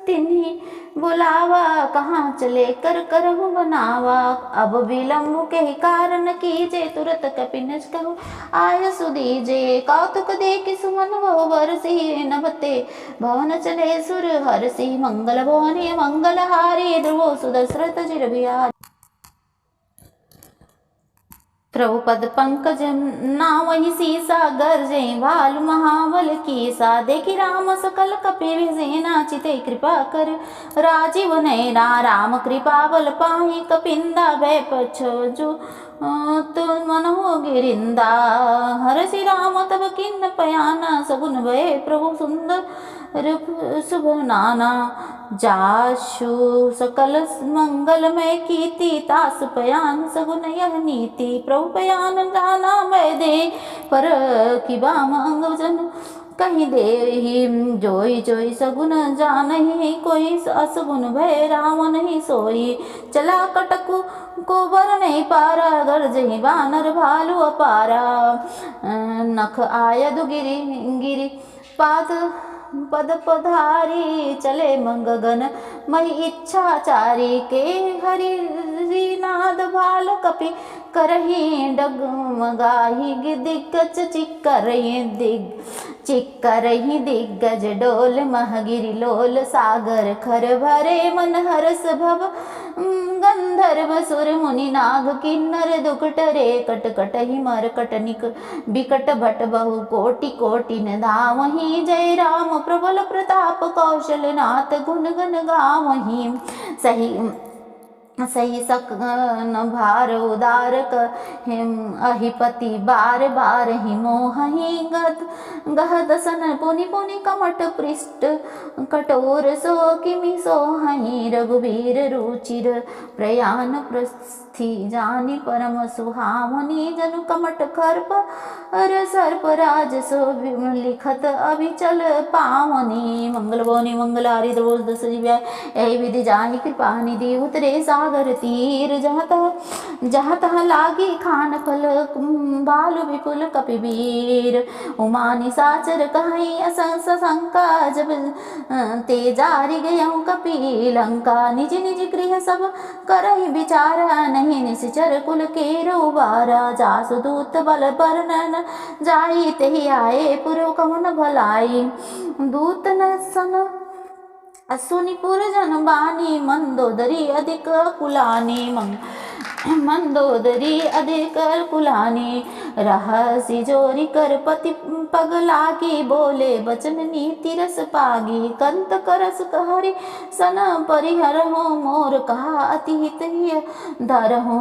तिन्ही बुलावा कहाँ चले कर करहु बनावा अब विलम्ब के कारण कीजे तुरत कपिनज कहु आय सुदीजे कौतुक देख सुमन वो बरसी नभते भवन चले सुर हरसी मंगल भवनी मंगलहारी ध्रुवो सुदशरथ चिर बिहारी प्रभु पद पंकज नावहि सीसा गर्जे भालु महाबल कीसा देखि राम सकल कपि सेना चिते कृपा कर राजीव नैना राम कृपा बल पाहि कपिंदा भय पछो तुम मन हो गिरिंदा हरसि राम तब किन्न पयाना सगुन भय प्रभु सुंदर रूप शुभ नाना जाशु सकल मंगलमय कीर्ति तास पयान सगुन यह नीति प्रभु पयान जाना मैं दे पर किबा मंग जन कहीं दे ही जोई जोई सगुन जान ही कोई असगुन भय राम नहीं सोई चला कटकु को बर नहीं पारा गर्जही बानर भालू अपारा नख आयदु गिरी गिरी पाद पद पधारी चले मंगगन मई इच्छाचारी के हरि नाद भाल कपि करहि डगमगाहि दिग्गज चिक्करहि दिग्गज डोल महगिरि लोल सागर खर भरे मन हरस भव गंधर्व सुर मुनि नाग किन्नर दुकटरे कटकटहि मरकटनिक बिकट भट बहु कोटि कोटि न धावहि जय राम प्रबल प्रताप कौशल नाथ गुण गण गावहि सही सकन भार उदारक हिम अहिपति बार बार ही मोहि गहद सन पुनि पुनि कमट पृष्ठ कठोर सो किमि सोहि रघुवीर रुचिर प्रयाण प्रस्थि जानि परम सुहावनी जनु कमट खर्प अर सर्प राज सो लिखत अभिचल पावनी मंगल बोनि मंगल आरि द्रोज दस जीव्या यही विधि जाहि कृपा निधि उतरे सागर तीर जहाँ तहाँ लागी खान फल बालु विपुल कपिवीर उमा निशाचर कहीं असंका जब ते जारी गयऊँ कपि लंका निज निज गृह सब करहि विचारा नहीं निश्चर कुल के उबारा जासु दूत बल बरनन जाई तेहि आए पुरो कवन भलाई दूत न सन सुनिपुर जन बानी मंदोदरी अधिक कुलानी मंदोदरी अधिक कुलानी रहसी जोरी कर पति पगला की बोले बचन नीति रस पागी कंत करस कहरी सन परिहर हो मोर कहा अतिहित ही धर हो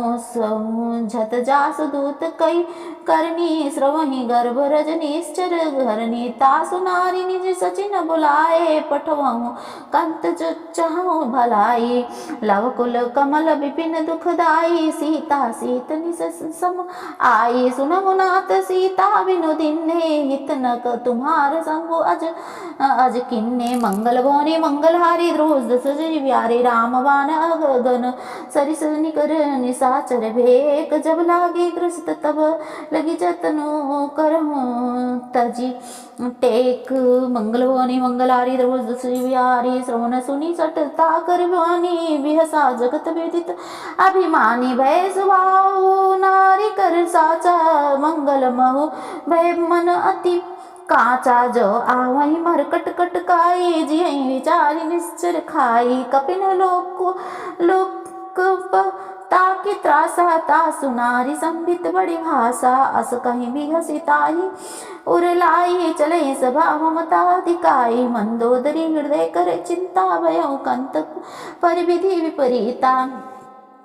झत जास दूत कई करनी श्रवही गर्भ रजनीश्चर घरनी तासु नारी निज सचिन बुलाए पठवहु कंत चहु भलाई लव कुल कमल विपिन दुखदाई सीता सीत निस सम आई सुनहु नाथ सीता बिनु दिन्ने हित नक तुम्हार संग अज किन्ने मंगल भवने मंगलहारी द्रोज दस व्यारे रामवान अगन सरिस निकर निशाचर भेक जब लागे ग्रस्त तब लगी जतनु करहु तजी टेक मंगल भवने मंगलहारी द्रोज दस व्यारे श्रवण सुनी सटता कर भवानी विहसा जगत वेदित अभिमानी भय सुभाव नारी कर साचा मंगल महु भय मन अति काचा जो आवही मर कट कट काई जियहि विचारी निश्चर खाई कपिन लोक ताकि त्रासा तासु नारी संबित बड़ी भाषा अस कहीं भी हसिताही उरलाई चले सभा ममता दिकाई मंदोदरी हृदय कर चिंता भयो कंत परिविधि विपरीता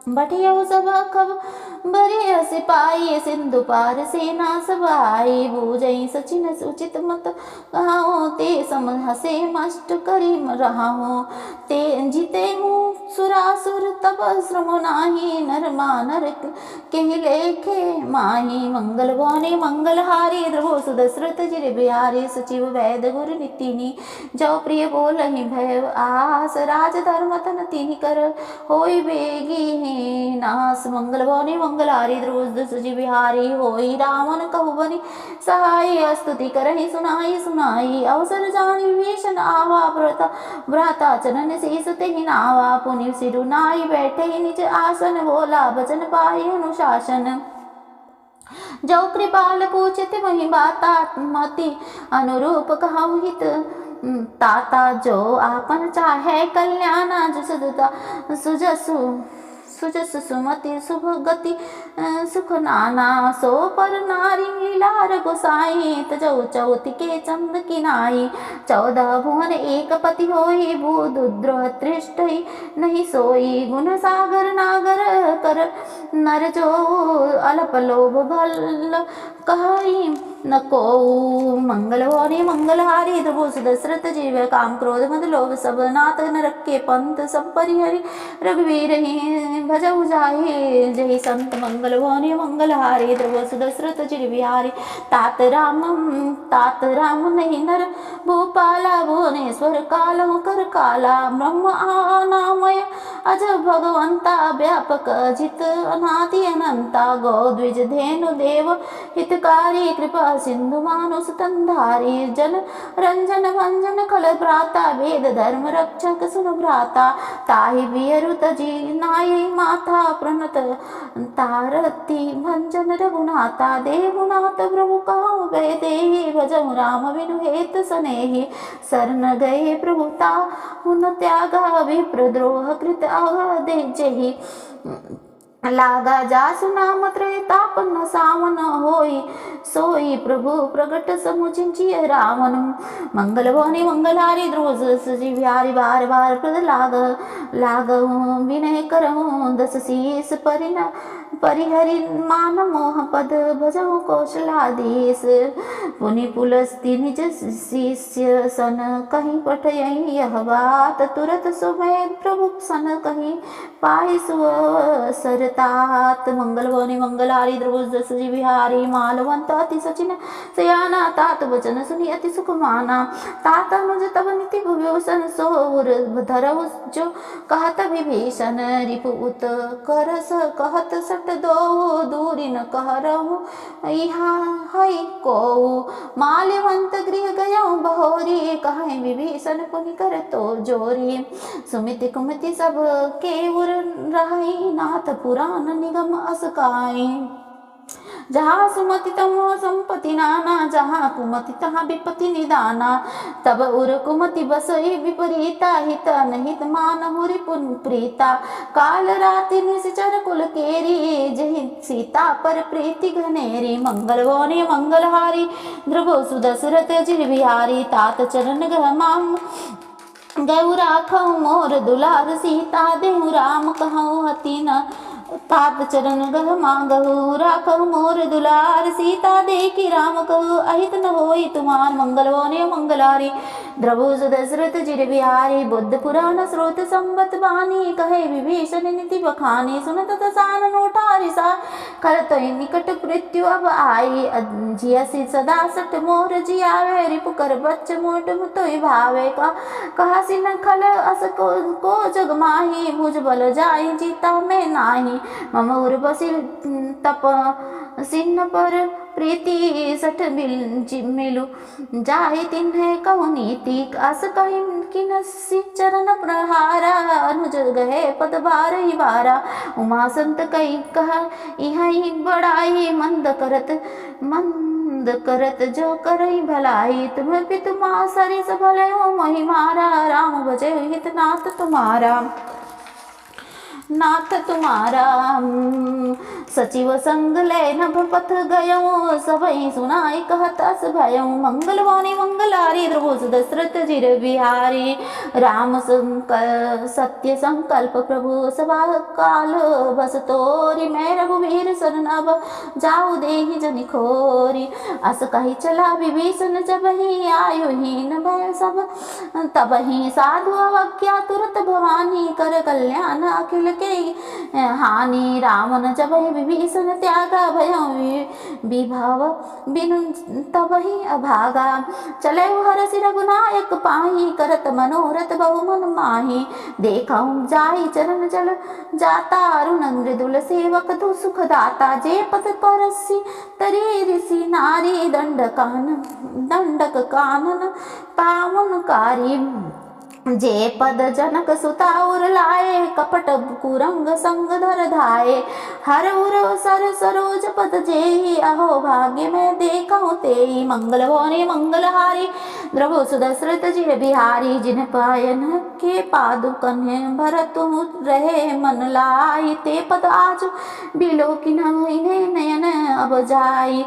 बटियो सभा खब बरे सिपाही सिंधु पार सेना सभाई बूझई सचिन सुचित मत कहाओ ते सम हसे मष्ट करी रहा हूँ ते जीते हूँ सुरासुर तब श्रम नाही नर मानर के लेखे माही मंगल भवने मंगलहारी द्रवो सुदशरथ जिर बिहारी सचिव वैद गुरु नितिनी जो प्रिय बोलहि भय आस राज धर्म तन तिनि कर होई बेगी नास मंगल भवने मंगलहारी द्रोज दस बिहारी होई रावण कहु बनि सहाय स्तुति करहि सुनाई अवसर जानि विभीषण आवा भ्राता चरण शीस तेहि नावा पुनि सिरु नाई बैठे निज आसन बोला बचन पाई अनुशासन जो कृपाल पूछित वही बाता मति अनुरूप कहु हित ताता जो आपन चाहे कल्याणा सुजसु सुमति शुभ गति सुख नाना सो पर नारी लीलार गोसाई तजौ चौथ के चंद किनाई 14 भुवन एक पति होई भूद्रोह तृष्ट नहीं सोई गुण सागर नागर कर नर जो अल्प लोभ भल कहाई न को मंगल भवने मंगलहारी द्रवो सुदशरथ जीव काम क्रोध मद लोभ सब नाथ नरक के पंथ सब परिहरि रघुवीर भजऊ जाहि जय संत मंगल भवने मंगलहारी द्रवो सुदशरथ जिर बिहारी तात राम नहीं नर भूपाला भुवनेश्वर कालहु कर काला ब्रह्म आनामय अज भगवंता व्यापक जित अनादि अनंता गौ द्विज धेनु देव हितकारी कृपा सिंधु मानुष तंधारी जन रंजन भंजन खल भ्राता वेद धर्म रक्षक सुन भ्राता ताहि बियरुत जी नाई माथा प्रणत तारती भंजन रघुनाथा देवनाथ प्रभु कहो गए देहि भजऊ राम बिनु हेत सनेहि शरण गए प्रभुता हुन त्यागा विप्रद्रोह कृत दे जेहि लागा जासु नाम त्रैतापन सावन होई सोई प्रभु प्रगट समुचिंचिय रावण मंगल भवनी मंगलारी ध्रुव सजी बिहारी बार बार प्रद लाग विनय करहूँ दस शीस परिहरि मान मोह पद भजऊ कौशलाधीश पुनि पुलस्ति निज शिष्य सन कहीं पठयई यह बात तुरत सुमय प्रभु सन कहीं पाई सरतात मंगल भवनी मंगलारी ध्रुव दसजी बिहारी मालवंत अति सचिन सयाना तात वचन सुनी अति सुख माना तात अनुज तब नीति भूषण सोर धरव जो कहत विभीषण रिपु उत करस कहत सट दो दूरी न कहरहु यहाँ हई को माल्यवंत गृह गयो बहोरी कहे विभीषण पुनि कर तो जोरी सुमिति कुमति सब के उर रही नाथ पुराण निगम असकाई जहाँ सुमति तमो संपत्ति नाना जहाँ कुमति तहाँ विपत्ति निदाना तब उर कुमति बसई विपरीता हित नहित मान हुरि पुन प्रीता काल राति निश्चर कुल केरी जहि सीता पर प्रीति घनेरी मंगल भवनी मंगलहारी ध्रुव सुदशरथ जिर बिहारी तात चरण गह माम गौ राखऊ मोर दुलार सीता देहु राम कहूँ हति न तात चरण गह मांगहु राखहु मोर दुलार सीता देखी राम कहु अहित न होई तुमार मंगल भवनी मंगलारी ध्रुव दशरथ जिर बिहारी बुद्ध पुराण स्रोत संबत बानी कहे विभीषण नीति बखानी सुनत तसान नोठारी सा खलत निकट मृत्यु अब आई जियसी सदा सट मोर जियावे रिपु कर बच्च मोट मुतोई भावे कहा सिन खल अस को जग माही मुझ बल जाई जीता में नाही मम उर बसी तप सिन्न पर प्रीति सठ मिलु जाहि तिन्हे कहु नीति अस कहि किन चरण प्रहारा अनुज गहे पद बार ही बारा उमा संत कही कह इहि बड़ाई मंद करत जो करई भलाई तुम पितु मा सरिस भले हो महिमारा राम भजे हित नाथ तुम्हारा सचिव संग ले नभ पथ गयो सबई सुनाई कहत अस भयो मंगल भवनी मंगलारी ध्रुव दशरथ जिर बिहारी राम सत्य संकल्प प्रभु सभा काल बस तोरी मैं रघुवीर शरण अब जाऊ देहि जनि खोरी अस कही चला विभीषण जब ही आयु हीन भय सब तब ही साधु अवज्ञा तुरत भवानी कर कल्याण अखिल के हानि रावण जब विभीषण त्यागा भयो विभव बिनु तब ही अभागा चले हरसि रघुनायक पाही करत मनोरथ बहु मन माही देखऊं जाई चरण जल जाता अरुण मृदुल सेवक तु सुख दाता जे पथ परसि तरी ऋषि नारी दंडक कानन पावनकारी जे पद जनक सुता उर लाए कपट कुरंग संग धर धाये हर उर सर सरोज पद जेहि अहो भाग्य में देखऊं तेहि मंगल भवनी मंगलहारी ध्रुव सुदशरथ जिर बिहारी जिन पायन के पादुकन भरत रहे मन लाई ते पद आज बिलोकिन इन्हें नयन अब जाई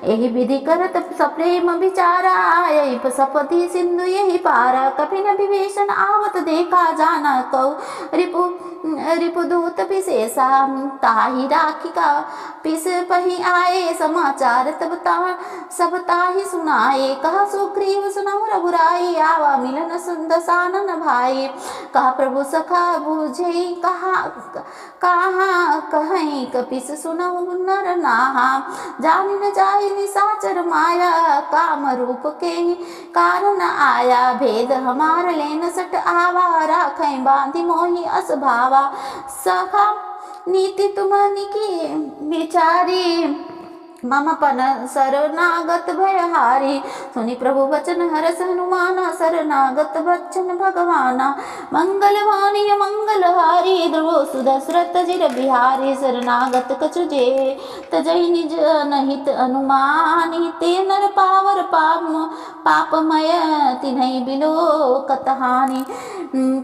एहि विधि करत सप्रेम विचारा यही सपति सिंधु यही पारा कपिन विभीषण आवत देखा जाना कौ रिपु दूत पिसेसा ताही राखी का पिस पही आए समाचार तब सब ताही सुनाए कहा सुग्रीव सुनाऊ रघुराई आवा मिलन दसानन भाई कहा प्रभु सखा बुझे कहा कहीं कपिस सुनऊ नर नाहा जानि न जाहि निसाचर माया काम रूप के कारण आया भेद हमार लेन सट आवा राखै बांधि मोहि अस भावा सखा नीति तुम्हारी की विचारी मम पन शरणागत भयहारी। सुनि प्रभु वचन हरस हनुमाना, शरणागत बच्चन भगवाना। मंगलवाणी मंगलहारी, ध्रुव सुदशरथ जिर बिहारी। शरणागत कछु जे तजहि निज अनहित अनुमानी। ते नर पावर पापमय, तिन्है बिलो कतहानी।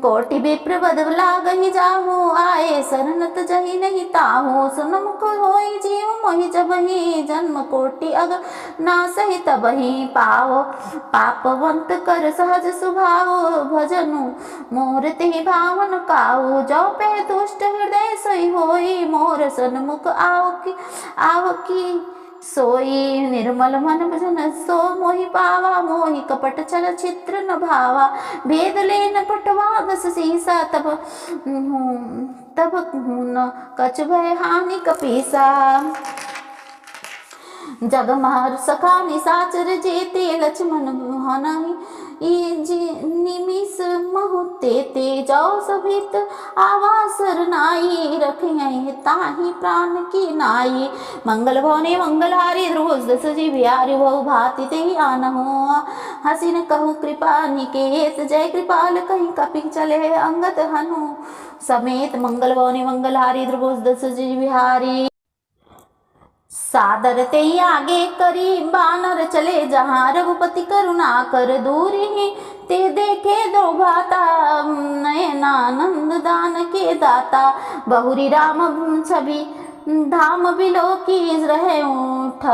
कोटि विप्र बद लागहि जाहु, आए शरण तजहि नहीं ताहू। सुनमुख होई जीव मोहि जबहि, जन्म कोटि अग नासहि तबहि पाओ। पापवंत कर सहज सुभाव, भजनु मोर तेहि भावन काऊ। जो पे दुष्ट हृदय सोई होई, मोर सन्मुख आओ की सोई। निर्मल मन भजन सो मोहि पावा, मोहि कपट छल चित्र न भावा। भेद लेन पटवा दस सीसा, तब न कछु भय हानि कपीसा। जग महर सखा निसाचर जेते, लक्ष्मण हनहि निमिष महु तेते। जाओ सभित आवास नाई, रखियहि ताहि प्राण की नाई। मंगल भवने मंगलहारी, ध्रुव दशरथ बिहारी। बहु भांति तेहि आनहु, हसिन कहु कृपा निकेत। जय कृपाल कहि कपि चले, अंगद हनु समेत। मंगल भवने मंगलहारी, ध्रुव दशरथ बिहारी। सादर ते आगे करी, बानर चले जहाँ। रघुपति करुणा कर दूरी, ते देखे दो भाता। नयनानंद दान के दाता, बहुरी राम छवि धाम बिलो की। रहे उठ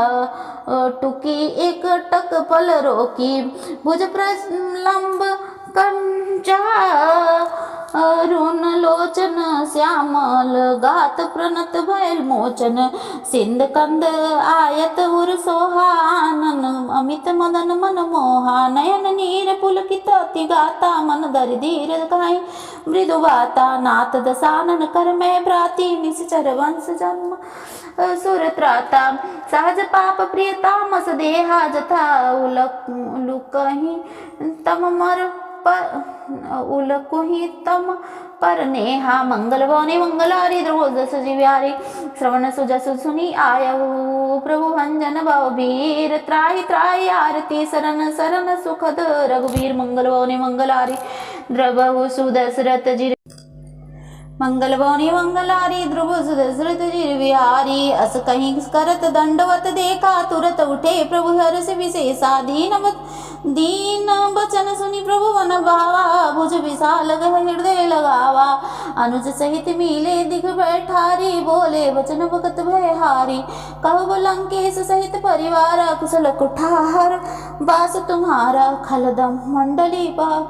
टुकी एक टक पल रोकी, भुज प्रलंब कंचा। अरुण लोचन श्यामल गात, प्रणत भयल मोचन। सिंध कंद आयत उर सोहानन, अमित मदन मन मोहा। नयन नीर पुलकित अति गाता, मन धरि धीर गाई मृदु बाता। नाथ दसानन कर मैं भ्राति, निश्चर वंश जन्म सुर त्राता। सहज पाप प्रियता मस देहा, जथा उलकहि तम मर उलकुहि तम पर नेहा। मंगल भवने मंगलहारी, ध्रुव दशरथ बिहारी। श्रवण सुजसु सुनि आयहु, प्रभु भंजन भवभीर। त्राहि त्राहि आरती शरण शरण सुखद रघुवीर। मंगल भवने मंगलहारी, ध्रुव सुदशरथ जी। मंगल भवने मंगलहारी, ध्रुव सुदशरथ जी बिहारी। अस कहीं करत दंडवत देखा, तुरत उठे प्रभु हर्ष विशेषा। दीन बचन सुनि प्रभु मन भावा, भुज विशाल गह हृदय लगावा। अनुज सहित मिले दिख बैठारी, बोले वचन भगत भयहारी। कहु लंकेश सहित परिवार, कुशल कुठार बास तुम्हारा। खलदम मंडली पा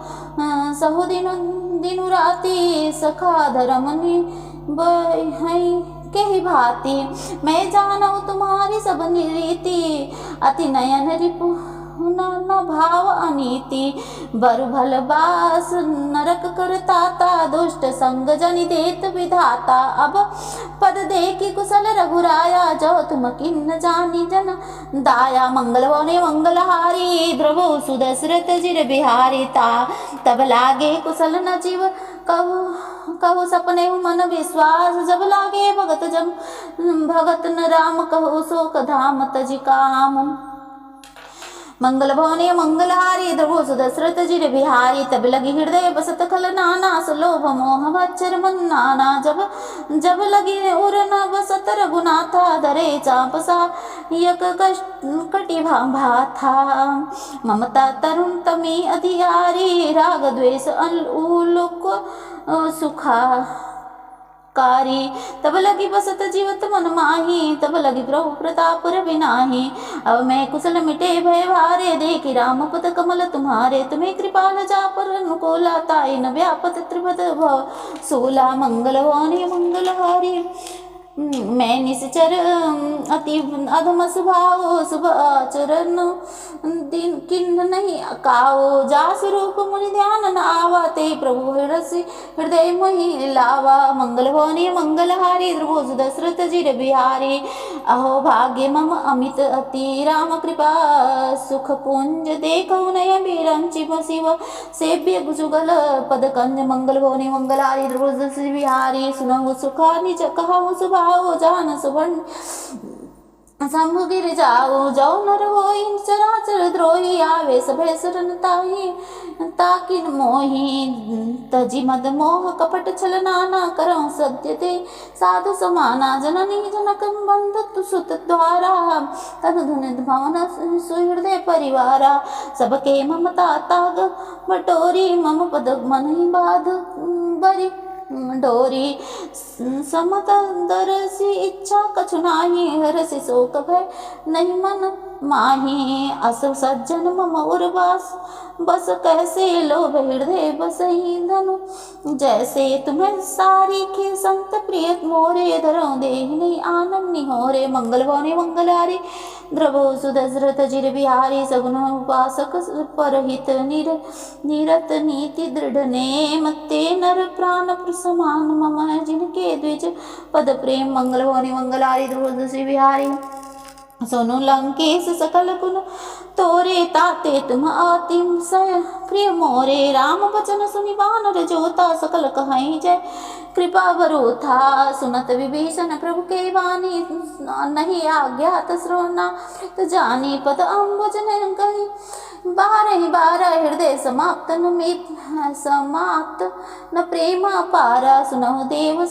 सहु दिनु राति, सखा धरमनि के ही भांति। मैं जानऊ तुम्हारी सब रीति, अति नयन रिपु न भाव अनीति। बरु भल बास नरक करताता, दुष्ट संग जनि देत विधाता। अब पद देखी कुशल रघुराया, जो तुम किन्न जानी जन दाया। मंगल भवने मंगलहारी, ध्रुव सुदशरथ जिर बिहारी। तब लागे कुशल न जीव कहु सपने मन विश्वास। जब लागे भगत न राम, कहु शोक धाम तजि काम। मंगल भवने मंगलहारी, ध्रुव सुदशरथ जिर बिहारी। तब लगी हृदय बसत खल नाना, सुलोभ मोह भच्चर मन नाना। जब लगी उर न बसत रघुनाथा, धरे चाप सा यक कटि भाथा। ममता तरुण तमी अधियारी, राग द्वेष उलुक सुखा कारी। तब लगी बसत जीवत मन माही, तब लगी प्रभु प्रताप रविनाही। अब मैं कुशल मिटे भय भारे, देखी राम पद कमल तुम्हारे। तुम्हें कृपाल जा पर अनुकूला, ताई न व्यापत त्रिपद भव सोला। मंगल भवने मंगलहारी, मैं निश्चर अति अधम स्वभाव। शुभ आचरण दिन किन्न नहीं काओ। जा स्वरूप मुनि ध्यान न आवा, ते प्रभु हृदय मोहि लावा। मंगल भवने मंगलहारी, ध्रुव सुदशरथ जिर बिहारी। अहो भाग्य मम अमित अति, राम कृपा सुख पुंज। देखौ नय बिरंचि शिव सेव्य जुगल पद कंज। मंगल भवने मंगलहारी, ध्रुव सुदशरथ बिहारी। सुनहु सुखा निज कहु सुभाओ, जान सुभन शंभु गिर जाओ जाओ नर होई चराचर द्रोही आवे सभे शरण ताही ताकिन मोही तजी मद मोह कपट छल नाना करऊं सत्य ते साधु समाना जननी जनक बंधु सुत द्वारा तन धुन भवन सुहृदय परिवारा सबके ममता ताग बटोरी मम पद मन ही बाध बरी डोरी समत दरसी इच्छा कछु नाही हरसि शोक भय नहीं मन माही अस सज्जन मम उर्वास बस कैसे लोभ हृदय बसही धनु जैसे तुम्हें सारी के संत प्रिय मोरे धरो देहिनी आनंद निहोरे मंगल भवने मंगलारी द्रवो सुदशरथ जिर बिहारी सगुन उपासक परहित निरत नीति दृढ़ नेम ते नर प्राण समान मम जिनके द्विज पद प्रेम मंगल भवने मंगलारी ध्रुव श्री बिहारी सोनु लंकेश सकल कुल तोरे ताते तुम आतिम सय प्रिय मोरे राम बचन सुनि बानर जोता सकल कहाई जय कृपा बरोथा सुनत विभीषण प्रभु के वाणी नहीं आज्ञात श्रोना तो जानी पद अम्बुज न कही बारह हृदय समाप्त समाप्त न प्रेमा पारा सुनहु देव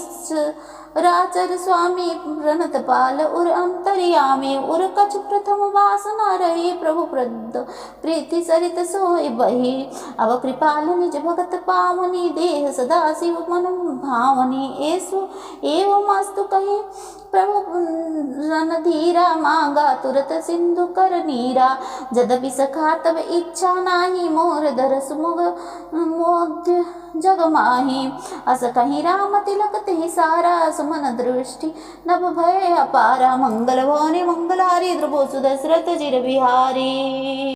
राचर स्वामी प्रणत पाल उर अंतर्यामी उर कछ प्रथम वासना रही प्रभु प्रद प्रीति सरित सोई बही अब कृपाल निज भगत पावनी देह सदा शिव मन भावनी ऐसो एवं अस्तु कही प्रभु रणधीरा मांगा तुरत सिंधु कर नीरा जदपि सखा तब इच्छा नाही मोर दरस मुग मोध्य जग माही अस कहीं राम तिलक ते सारा सुमन दृष्टि नभ भय अपारा मंगल भवने मंगलारी ध्रुवो सुदशरथ जिर बिहारी।